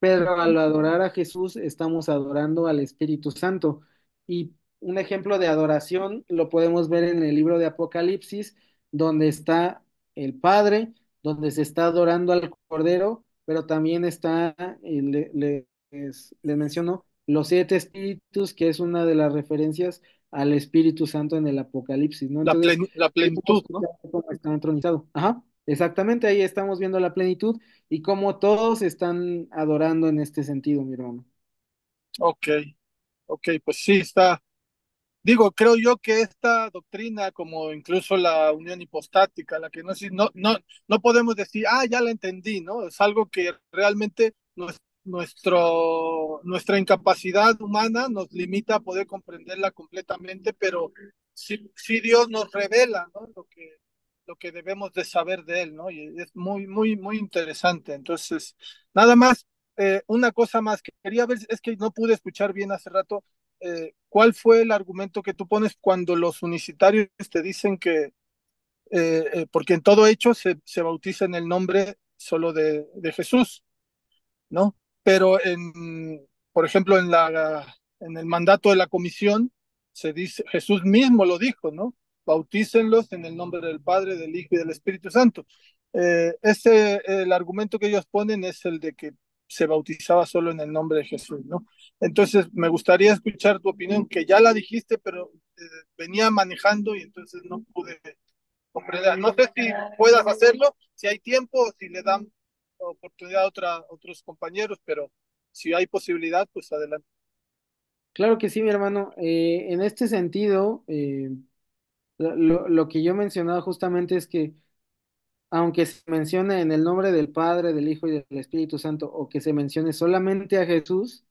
pero al adorar a Jesús estamos adorando al Espíritu Santo. Y un ejemplo de adoración lo podemos ver en el libro de Apocalipsis, donde está el Padre, donde se está adorando al Cordero, pero también está, les menciono, los siete espíritus, que es una de las referencias al Espíritu Santo en el Apocalipsis, ¿no? Entonces, La ahí podemos plenitud, ¿no? ver cómo está entronizado. Ajá, exactamente, ahí estamos viendo la plenitud y cómo todos están adorando en este sentido, mi hermano. Ok, ok, pues sí, está. Digo, creo yo que esta doctrina, como incluso la unión hipostática, la que no podemos decir, ah, ya la entendí, ¿no? Es algo que realmente nuestra incapacidad humana nos limita a poder comprenderla completamente, pero sí Dios nos revela, ¿no? Lo que debemos de saber de Él, ¿no? Y es muy, muy, muy interesante. Entonces, nada más, una cosa más que quería ver, es que no pude escuchar bien hace rato. ¿Cuál fue el argumento que tú pones cuando los unicitarios te dicen que, porque en todo hecho se bautiza en el nombre solo de Jesús, ¿no? Pero por ejemplo, en el mandato de la comisión se dice, Jesús mismo lo dijo, ¿no? Bautícenlos en el nombre del Padre, del Hijo y del Espíritu Santo. El argumento que ellos ponen es el de que se bautizaba solo en el nombre de Jesús, ¿no? Entonces, me gustaría escuchar tu opinión, que ya la dijiste, pero venía manejando y entonces no pude comprender. No sé si puedas hacerlo, si hay tiempo, o si le dan oportunidad a otros compañeros, pero si hay posibilidad, pues adelante. Claro que sí, mi hermano. En este sentido, lo que yo mencionaba justamente es que aunque se mencione en el nombre del Padre, del Hijo y del Espíritu Santo, o que se mencione solamente a Jesús,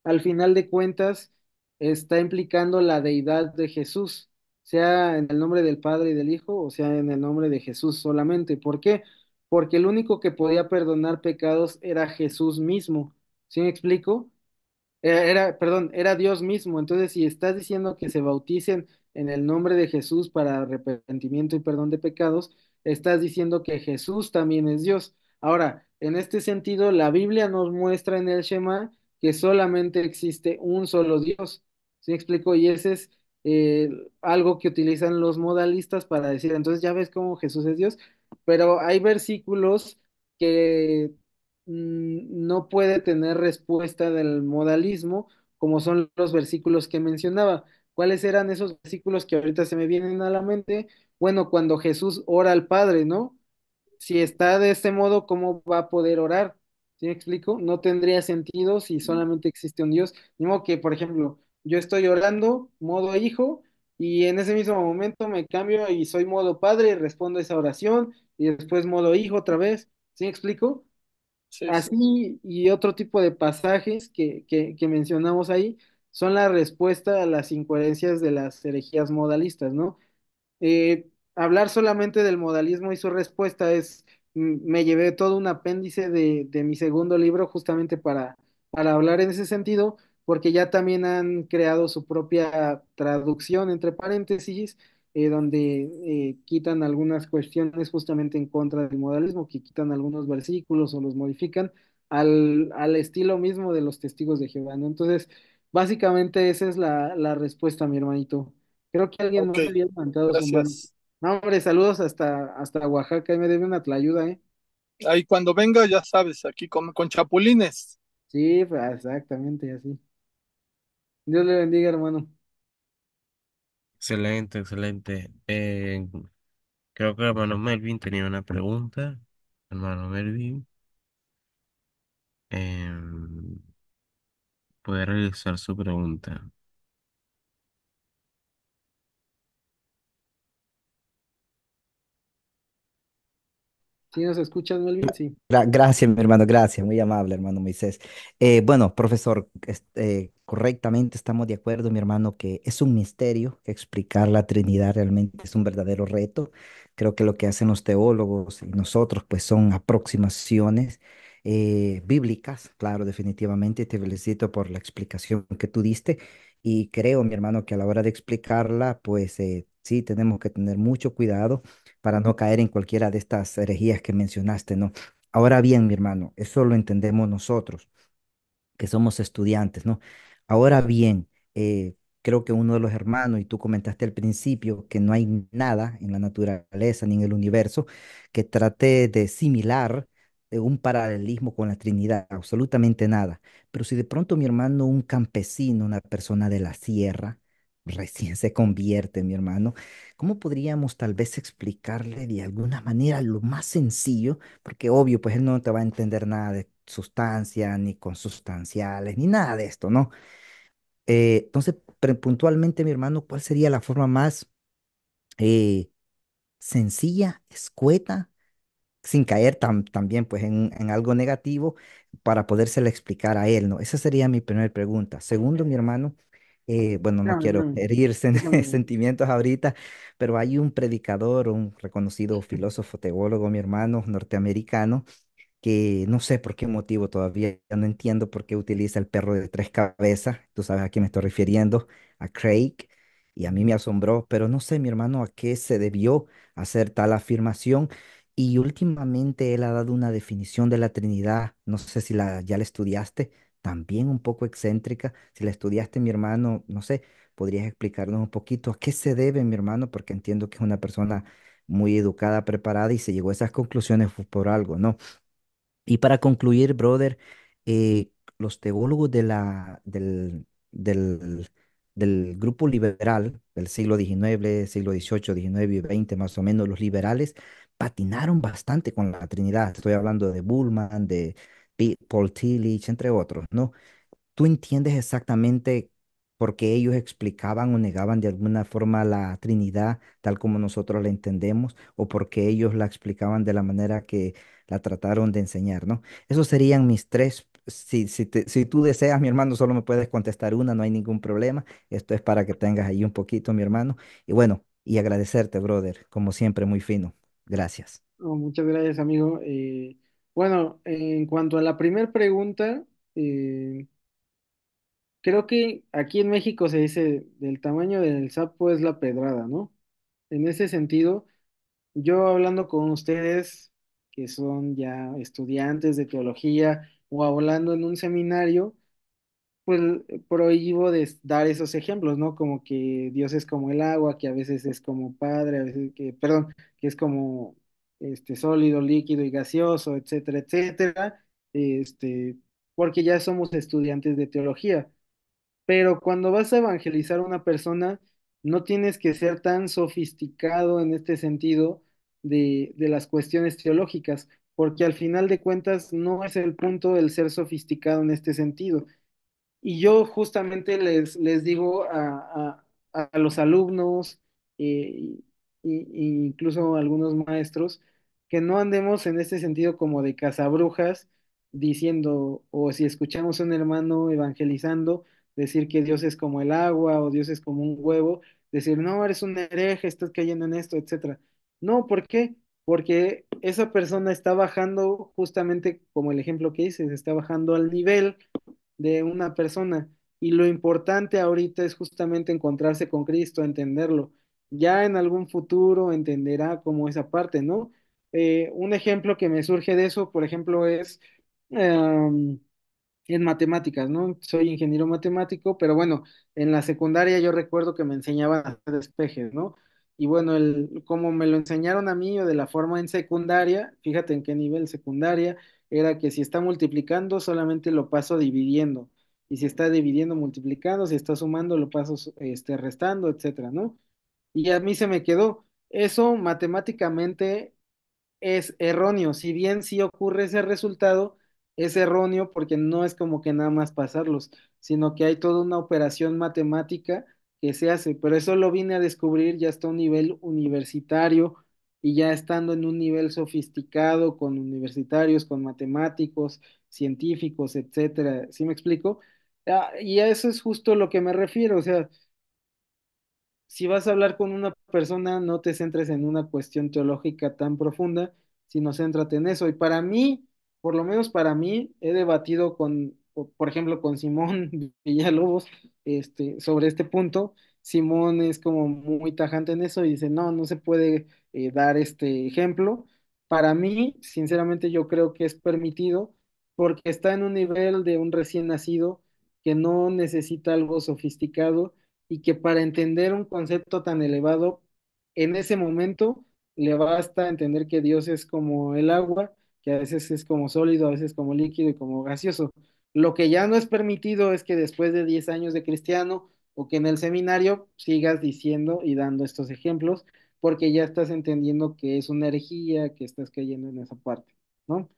al final de cuentas está implicando la deidad de Jesús, sea en el nombre del Padre y del Hijo, o sea en el nombre de Jesús solamente. ¿Por qué? Porque el único que podía perdonar pecados era Jesús mismo. ¿Sí me explico? Perdón, era Dios mismo. Entonces, si estás diciendo que se bauticen en el nombre de Jesús para arrepentimiento y perdón de pecados, estás diciendo que Jesús también es Dios. Ahora, en este sentido, la Biblia nos muestra en el Shema que solamente existe un solo Dios. ¿Sí me explico? Y ese es eh, algo que utilizan los modalistas para decir, entonces ya ves cómo Jesús es Dios, pero hay versículos que no puede tener respuesta del modalismo, como son los versículos que mencionaba. ¿Cuáles eran esos versículos que ahorita se me vienen a la mente? Bueno, cuando Jesús ora al Padre, ¿no? Si está de este modo, ¿cómo va a poder orar? ¿Sí me explico? No tendría sentido si solamente existe un Dios. Ni modo que, por ejemplo, yo estoy orando, modo hijo, y en ese mismo momento me cambio y soy modo padre y respondo esa oración, y después modo hijo otra vez. ¿Sí me explico? Sí, sí. Así y otro tipo de pasajes que mencionamos ahí son la respuesta a las incoherencias de las herejías modalistas, ¿no? Hablar solamente del modalismo y su respuesta es, me llevé todo un apéndice de mi segundo libro justamente para hablar en ese sentido, porque ya también han creado su propia traducción, entre paréntesis, donde quitan algunas cuestiones justamente en contra del modalismo, que quitan algunos versículos o los modifican al estilo mismo de los testigos de Jehová, ¿no? Entonces, básicamente esa es la respuesta, mi hermanito. Creo que alguien Ok, más había levantado su mano. gracias. No, hombre, saludos hasta Oaxaca. Ahí me debe una tlayuda, ¿eh? Ahí cuando venga, ya sabes, aquí con chapulines. Sí, pues, exactamente, así. Dios le bendiga, hermano. Excelente, excelente. Creo que el hermano Melvin tenía una pregunta. Hermano Melvin, em, puede realizar su pregunta. ¿Sí nos escuchas, Melvin? Sí. Gracias, mi hermano, gracias, muy amable, hermano Moisés. Bueno, profesor, correctamente estamos de acuerdo, mi hermano, que es un misterio que explicar la Trinidad realmente es un verdadero reto. Creo que lo que hacen los teólogos y nosotros, pues, son aproximaciones bíblicas, claro, definitivamente. Te felicito por la explicación que tú diste y creo, mi hermano, que a la hora de explicarla, pues, sí, tenemos que tener mucho cuidado para no caer en cualquiera de estas herejías que mencionaste, ¿no? Ahora bien, mi hermano, eso lo entendemos nosotros. que somos estudiantes, ¿no? Ahora bien, creo que uno de los hermanos, y tú comentaste al principio, que no hay nada en la naturaleza ni en el universo que trate de similar un paralelismo con la Trinidad, absolutamente nada. Pero si de pronto mi hermano, un campesino, una persona de la sierra, recién se convierte, mi hermano, ¿cómo podríamos tal vez explicarle de alguna manera lo más sencillo? Porque obvio, pues él no te va a entender nada de sustancia, ni consustanciales, ni nada de esto, ¿no? Entonces, puntualmente, mi hermano, ¿cuál sería la forma más eh, sencilla, escueta, sin caer también pues en algo negativo, para podérsela explicar a él, ¿no? Esa sería mi primera pregunta. Segundo, mi hermano, bueno, no Espérame, quiero espérame, herir déjame. sentimientos ahorita, pero hay un predicador, un reconocido filósofo teólogo, mi hermano, norteamericano, que no sé por qué motivo todavía no entiendo por qué utiliza el perro de tres cabezas. Tú sabes a quién me estoy refiriendo, a Craig, y a mí me asombró, pero no sé, mi hermano, a qué se debió hacer tal afirmación. Y últimamente él ha dado una definición de la Trinidad, no sé si ya la estudiaste, también un poco excéntrica. Si la estudiaste, mi hermano, no sé, podrías explicarnos un poquito a qué se debe, mi hermano, porque entiendo que es una persona muy educada, preparada y se llegó a esas conclusiones fue por algo, ¿no? Y para concluir, brother, los teólogos del grupo liberal del siglo XIX, siglo XVIII, XIX y XX, más o menos, los liberales patinaron bastante con la Trinidad. Estoy hablando de Bullman, de Paul Tillich, entre otros, ¿no? ¿Tú entiendes exactamente por qué ellos explicaban o negaban de alguna forma la Trinidad tal como nosotros la entendemos, o por qué ellos la explicaban de la manera que la trataron de enseñar, ¿no? Esos serían mis tres. Si tú deseas, mi hermano, solo me puedes contestar una, no hay ningún problema. Esto es para que tengas ahí un poquito, mi hermano. Y bueno, y agradecerte, brother, como siempre, muy fino. Gracias. Oh, muchas gracias, amigo. Bueno, en cuanto a la primera pregunta, creo que aquí en México se dice del tamaño del sapo es la pedrada, ¿no? En ese sentido, yo hablando con ustedes que son ya estudiantes de teología o hablando en un seminario, pues prohíbo dar esos ejemplos, ¿no? Como que Dios es como el agua, que a veces es como padre, a veces que, perdón, que es como sólido, líquido y gaseoso, etcétera, etcétera, este, porque ya somos estudiantes de teología. Pero cuando vas a evangelizar a una persona, no tienes que ser tan sofisticado en este sentido de las cuestiones teológicas, porque al final de cuentas no es el punto el ser sofisticado en este sentido. Y yo justamente les digo a los alumnos, incluso a algunos maestros, que no andemos en este sentido como de cazabrujas, diciendo, o si escuchamos a un hermano evangelizando, decir que Dios es como el agua o Dios es como un huevo, decir, no, eres un hereje, estás cayendo en esto, etcétera. No, ¿por qué? Porque esa persona está bajando justamente como el ejemplo que dices, está bajando al nivel de una persona. Y lo importante ahorita es justamente encontrarse con Cristo, entenderlo. Ya en algún futuro entenderá como esa parte, ¿no? Un ejemplo que me surge de eso, por ejemplo, es en matemáticas, ¿no? Soy ingeniero matemático, pero bueno, en la secundaria yo recuerdo que me enseñaban a hacer despejes, ¿no? Y bueno, como me lo enseñaron a mí o de la forma en secundaria, fíjate en qué nivel secundaria, era que si está multiplicando, solamente lo paso dividiendo. Y si está dividiendo, multiplicando, si está sumando, lo paso restando, etcétera, ¿no? Y a mí se me quedó. Eso matemáticamente es erróneo. Si bien sí ocurre ese resultado, es erróneo porque no es como que nada más pasarlos, sino que hay toda una operación matemática que se hace. Pero eso lo vine a descubrir ya hasta un nivel universitario y ya estando en un nivel sofisticado con universitarios, con matemáticos, científicos, etcétera. ¿Sí me explico? Y a eso es justo lo que me refiero. O sea, si vas a hablar con una persona, no te centres en una cuestión teológica tan profunda, sino céntrate en eso. Y para mí, por lo menos para mí, he debatido por ejemplo, con Simón Villalobos, sobre este punto. Simón es como muy tajante en eso y dice, no, no se puede dar este ejemplo. Para mí, sinceramente, yo creo que es permitido, porque está en un nivel de un recién nacido que no necesita algo sofisticado y que para entender un concepto tan elevado, en ese momento le basta entender que Dios es como el agua, que a veces es como sólido, a veces como líquido y como gaseoso. Lo que ya no es permitido es que después de 10 años de cristiano o que en el seminario sigas diciendo y dando estos ejemplos, porque ya estás entendiendo que es una herejía, que estás cayendo en esa parte, ¿no?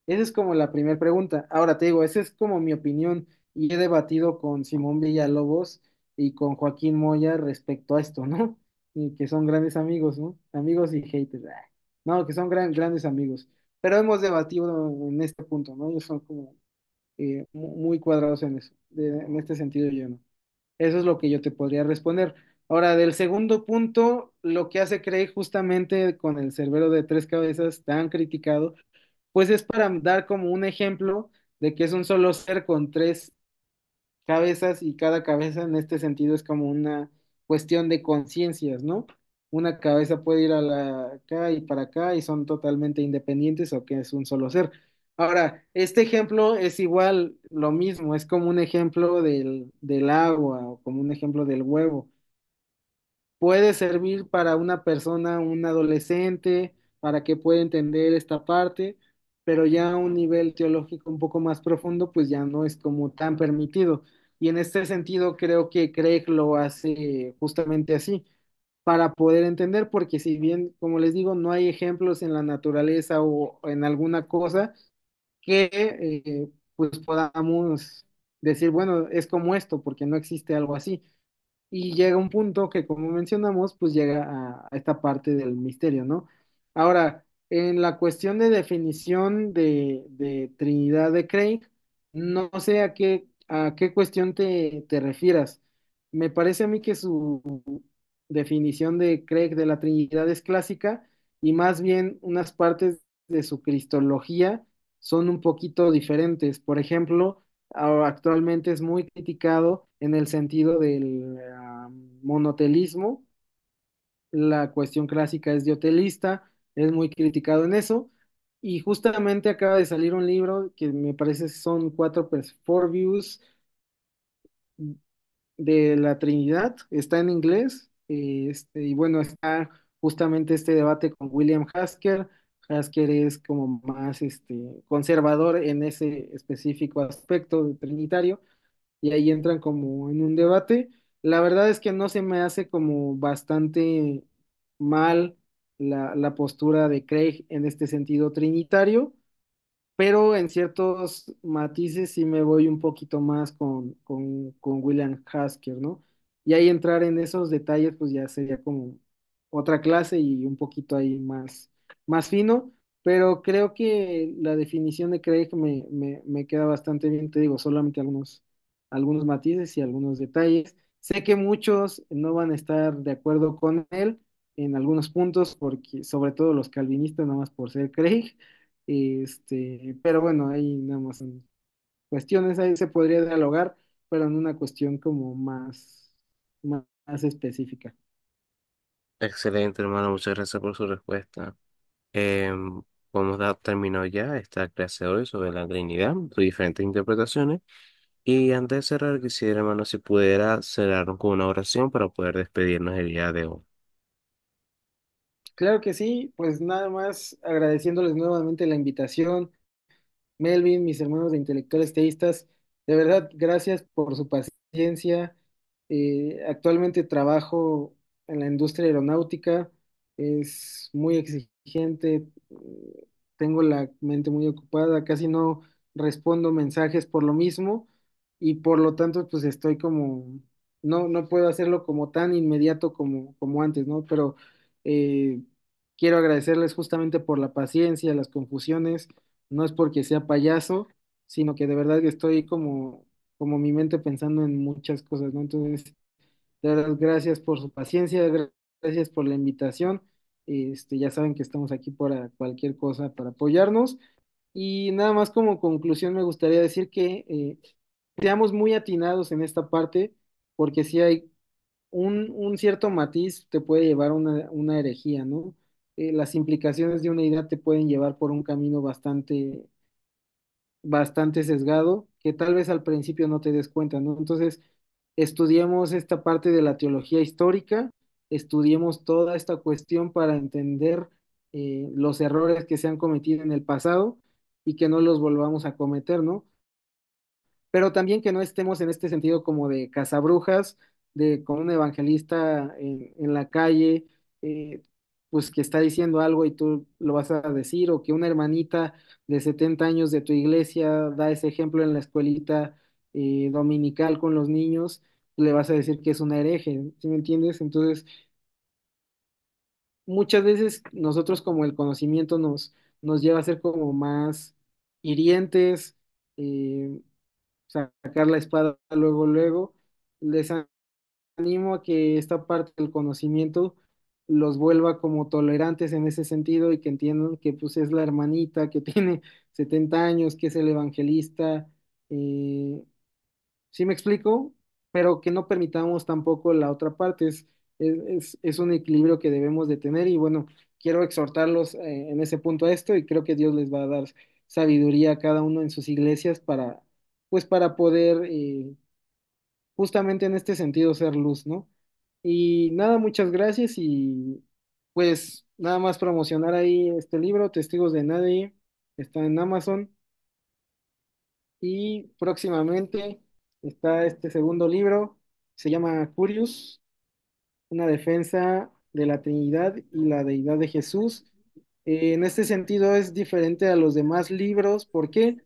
Esa es como la primera pregunta. Ahora te digo, esa es como mi opinión y he debatido con Simón Villalobos y con Joaquín Moya respecto a esto, ¿no? Y que son grandes amigos, ¿no? Amigos y haters. No, que son grandes amigos. Pero hemos debatido en este punto, ¿no? Ellos son como muy cuadrados en eso. En este sentido yo no. Eso es lo que yo te podría responder. Ahora, del segundo punto, lo que hace Craig justamente con el Cerbero de tres cabezas tan criticado pues es para dar como un ejemplo de que es un solo ser con tres cabezas y cada cabeza en este sentido es como una cuestión de conciencias, ¿no? Una cabeza puede ir a la acá y para acá y son totalmente independientes o que es un solo ser. Ahora, este ejemplo es igual lo mismo, es como un ejemplo del agua o como un ejemplo del huevo puede servir para una persona, un adolescente, para que pueda entender esta parte, pero ya a un nivel teológico un poco más profundo, pues ya no es como tan permitido. Y en este sentido creo que Craig lo hace justamente así, para poder entender, porque si bien, como les digo, no hay ejemplos en la naturaleza o en alguna cosa que pues podamos decir, bueno, es como esto, porque no existe algo así. Y llega un punto que, como mencionamos, pues llega a esta parte del misterio, ¿no? Ahora, en la cuestión de definición de Trinidad de Craig, no sé a qué cuestión te refieras. Me parece a mí que su definición de Craig de la Trinidad es clásica y más bien unas partes de su cristología son un poquito diferentes. Por ejemplo, actualmente es muy criticado en el sentido del monotelismo. La cuestión clásica es diotelista, es muy criticado en eso. Y justamente acaba de salir un libro que me parece son four views de la Trinidad, está en inglés, y bueno, está justamente este debate con William Hasker. Hasker es como más conservador en ese específico aspecto trinitario y ahí entran como en un debate. La verdad es que no se me hace como bastante mal la postura de Craig en este sentido trinitario, pero en ciertos matices sí me voy un poquito más con William Hasker, ¿no? Y ahí entrar en esos detalles, pues ya sería como otra clase y un poquito ahí más fino, pero creo que la definición de Craig me queda bastante bien, te digo, solamente algunos matices y algunos detalles. Sé que muchos no van a estar de acuerdo con él en algunos puntos, porque sobre todo los calvinistas, nada más por ser Craig. Pero bueno, ahí nada más son cuestiones, ahí se podría dialogar, pero en una cuestión como más específica. Excelente, hermano. Muchas gracias por su respuesta. Terminó ya esta clase de hoy sobre la Trinidad, sus diferentes interpretaciones. Y antes de cerrar, quisiera, hermano, si pudiera cerrar con una oración para poder despedirnos el día de hoy. Claro que sí, pues nada más agradeciéndoles nuevamente la invitación. Melvin, mis hermanos de intelectuales teístas, de verdad, gracias por su paciencia. Actualmente trabajo en la industria aeronáutica, es muy exigente, tengo la mente muy ocupada, casi no respondo mensajes por lo mismo y por lo tanto pues estoy como, no puedo hacerlo como tan inmediato como antes, ¿no? Pero eh, quiero agradecerles justamente por la paciencia, las confusiones no es porque sea payaso, sino que de verdad que estoy como mi mente pensando en muchas cosas, ¿no? Entonces, de verdad, gracias por su paciencia, gracias por la invitación. Ya saben que estamos aquí para cualquier cosa, para apoyarnos. Y nada más como conclusión me gustaría decir que seamos muy atinados en esta parte, porque si hay un cierto matiz te puede llevar a una herejía, ¿no? Las implicaciones de una idea te pueden llevar por un camino bastante bastante sesgado que tal vez al principio no te des cuenta, ¿no? Entonces, estudiemos esta parte de la teología histórica, estudiemos toda esta cuestión para entender los errores que se han cometido en el pasado y que no los volvamos a cometer, ¿no? Pero también que no estemos en este sentido como de cazabrujas, de con un evangelista en la calle, eh, pues que está diciendo algo y tú lo vas a decir, o que una hermanita de 70 años de tu iglesia da ese ejemplo en la escuelita dominical con los niños, le vas a decir que es una hereje, ¿sí me entiendes? Entonces, muchas veces nosotros como el conocimiento nos lleva a ser como más hirientes, eh, sacar la espada luego, luego. Les animo a que esta parte del conocimiento los vuelva como tolerantes en ese sentido y que entiendan que pues es la hermanita que tiene 70 años, que es el evangelista. eh, ¿Sí me explico? Pero que no permitamos tampoco la otra parte. Es un equilibrio que debemos de tener y bueno, quiero exhortarlos en ese punto a esto y creo que Dios les va a dar sabiduría a cada uno en sus iglesias para, pues para poder justamente en este sentido ser luz, ¿no? Y nada, muchas gracias y pues nada más promocionar ahí este libro, Testigos de Nadie, está en Amazon. Y próximamente está este segundo libro, se llama Curious, una defensa de la Trinidad y la deidad de Jesús. En este sentido es diferente a los demás libros. ¿Por qué?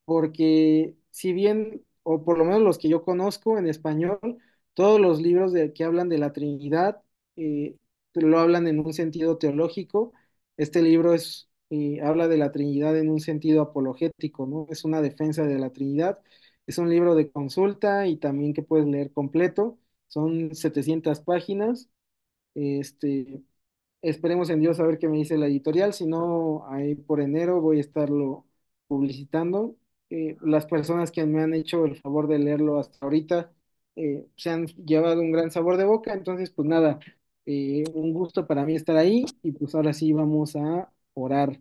Porque si bien, o por lo menos los que yo conozco en español, todos los libros que hablan de la Trinidad eh, lo hablan en un sentido teológico. Este libro habla de la Trinidad en un sentido apologético, ¿no? Es una defensa de la Trinidad. Es un libro de consulta y también que puedes leer completo. Son 700 páginas. Este, Esperemos en Dios a ver qué me dice la editorial, si no, ahí por enero voy a estarlo publicitando. Las personas que me han hecho el favor de leerlo hasta ahorita se han llevado un gran sabor de boca, entonces pues nada, un gusto para mí estar ahí y pues ahora sí vamos a orar.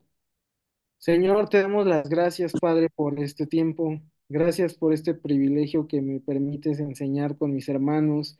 Señor, te damos las gracias, Padre, por este tiempo. Gracias por este privilegio que me permites enseñar con mis hermanos.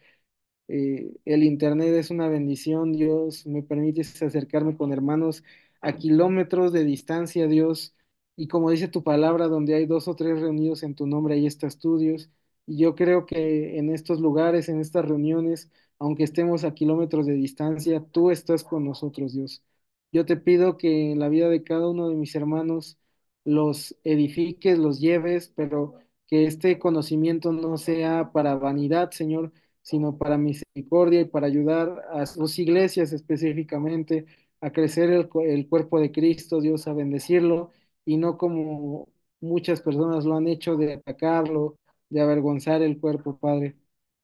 El internet es una bendición, Dios. Me permites acercarme con hermanos a kilómetros de distancia, Dios. Y como dice tu palabra, donde hay dos o tres reunidos en tu nombre, ahí estás tú, Dios. Y yo creo que en estos lugares, en estas reuniones, aunque estemos a kilómetros de distancia, tú estás con nosotros, Dios. Yo te pido que en la vida de cada uno de mis hermanos los edifiques, los lleves, pero que este conocimiento no sea para vanidad, Señor, sino para misericordia y para ayudar a sus iglesias específicamente a crecer el cuerpo de Cristo, Dios, a bendecirlo, y no como muchas personas lo han hecho de atacarlo, de avergonzar el cuerpo, Padre.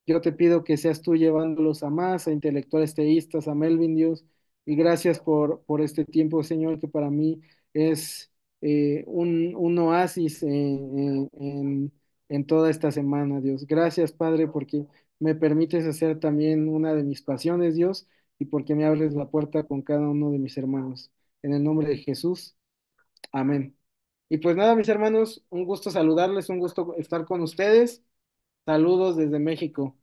Yo te pido que seas tú llevándolos a más, a intelectuales teístas, a Melvin, Dios, y gracias por este tiempo, Señor, que para mí es un oasis en toda esta semana, Dios. Gracias, Padre, porque me permites hacer también una de mis pasiones, Dios, y porque me abres la puerta con cada uno de mis hermanos. En el nombre de Jesús, amén. Y pues nada, mis hermanos, un gusto saludarles, un gusto estar con ustedes. Saludos desde México.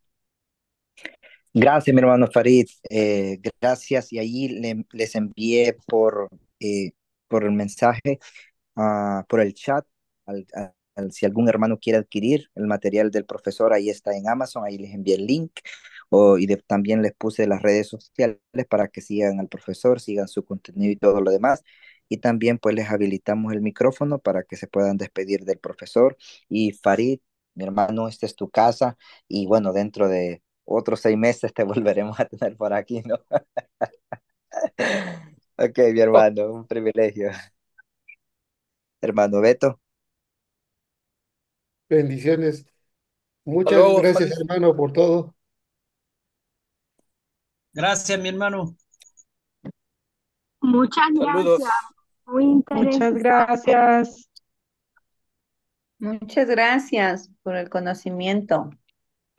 Gracias, mi hermano Farid. Gracias. Y allí les envié por el mensaje, por el chat, si algún hermano quiere adquirir el material del profesor, ahí está en Amazon, ahí les envié el link. También les puse las redes sociales para que sigan al profesor, sigan su contenido y todo lo demás. Y también pues les habilitamos el micrófono para que se puedan despedir del profesor. Y Farid, mi hermano, esta es tu casa. Y bueno, dentro de otros 6 meses te volveremos a tener por aquí, ¿no? Ok, mi hermano, un privilegio. Hermano Beto. Bendiciones. Hasta Muchas luego, gracias, Farid. hermano, por todo. Gracias, mi hermano. Muchas gracias, Saludos. muy Muchas interesante. gracias. Muchas gracias por el conocimiento.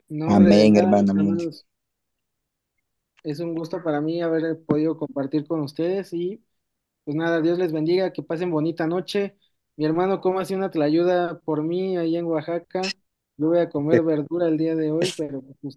No, hombre, de Amén, nada, hermano. mis Amén. hermanos. Es un gusto para mí haber podido compartir con ustedes y pues nada, Dios les bendiga, que pasen bonita noche Mi hermano come hace una tlayuda por mí ahí en Oaxaca. Yo voy a comer verdura el día de hoy, pero pues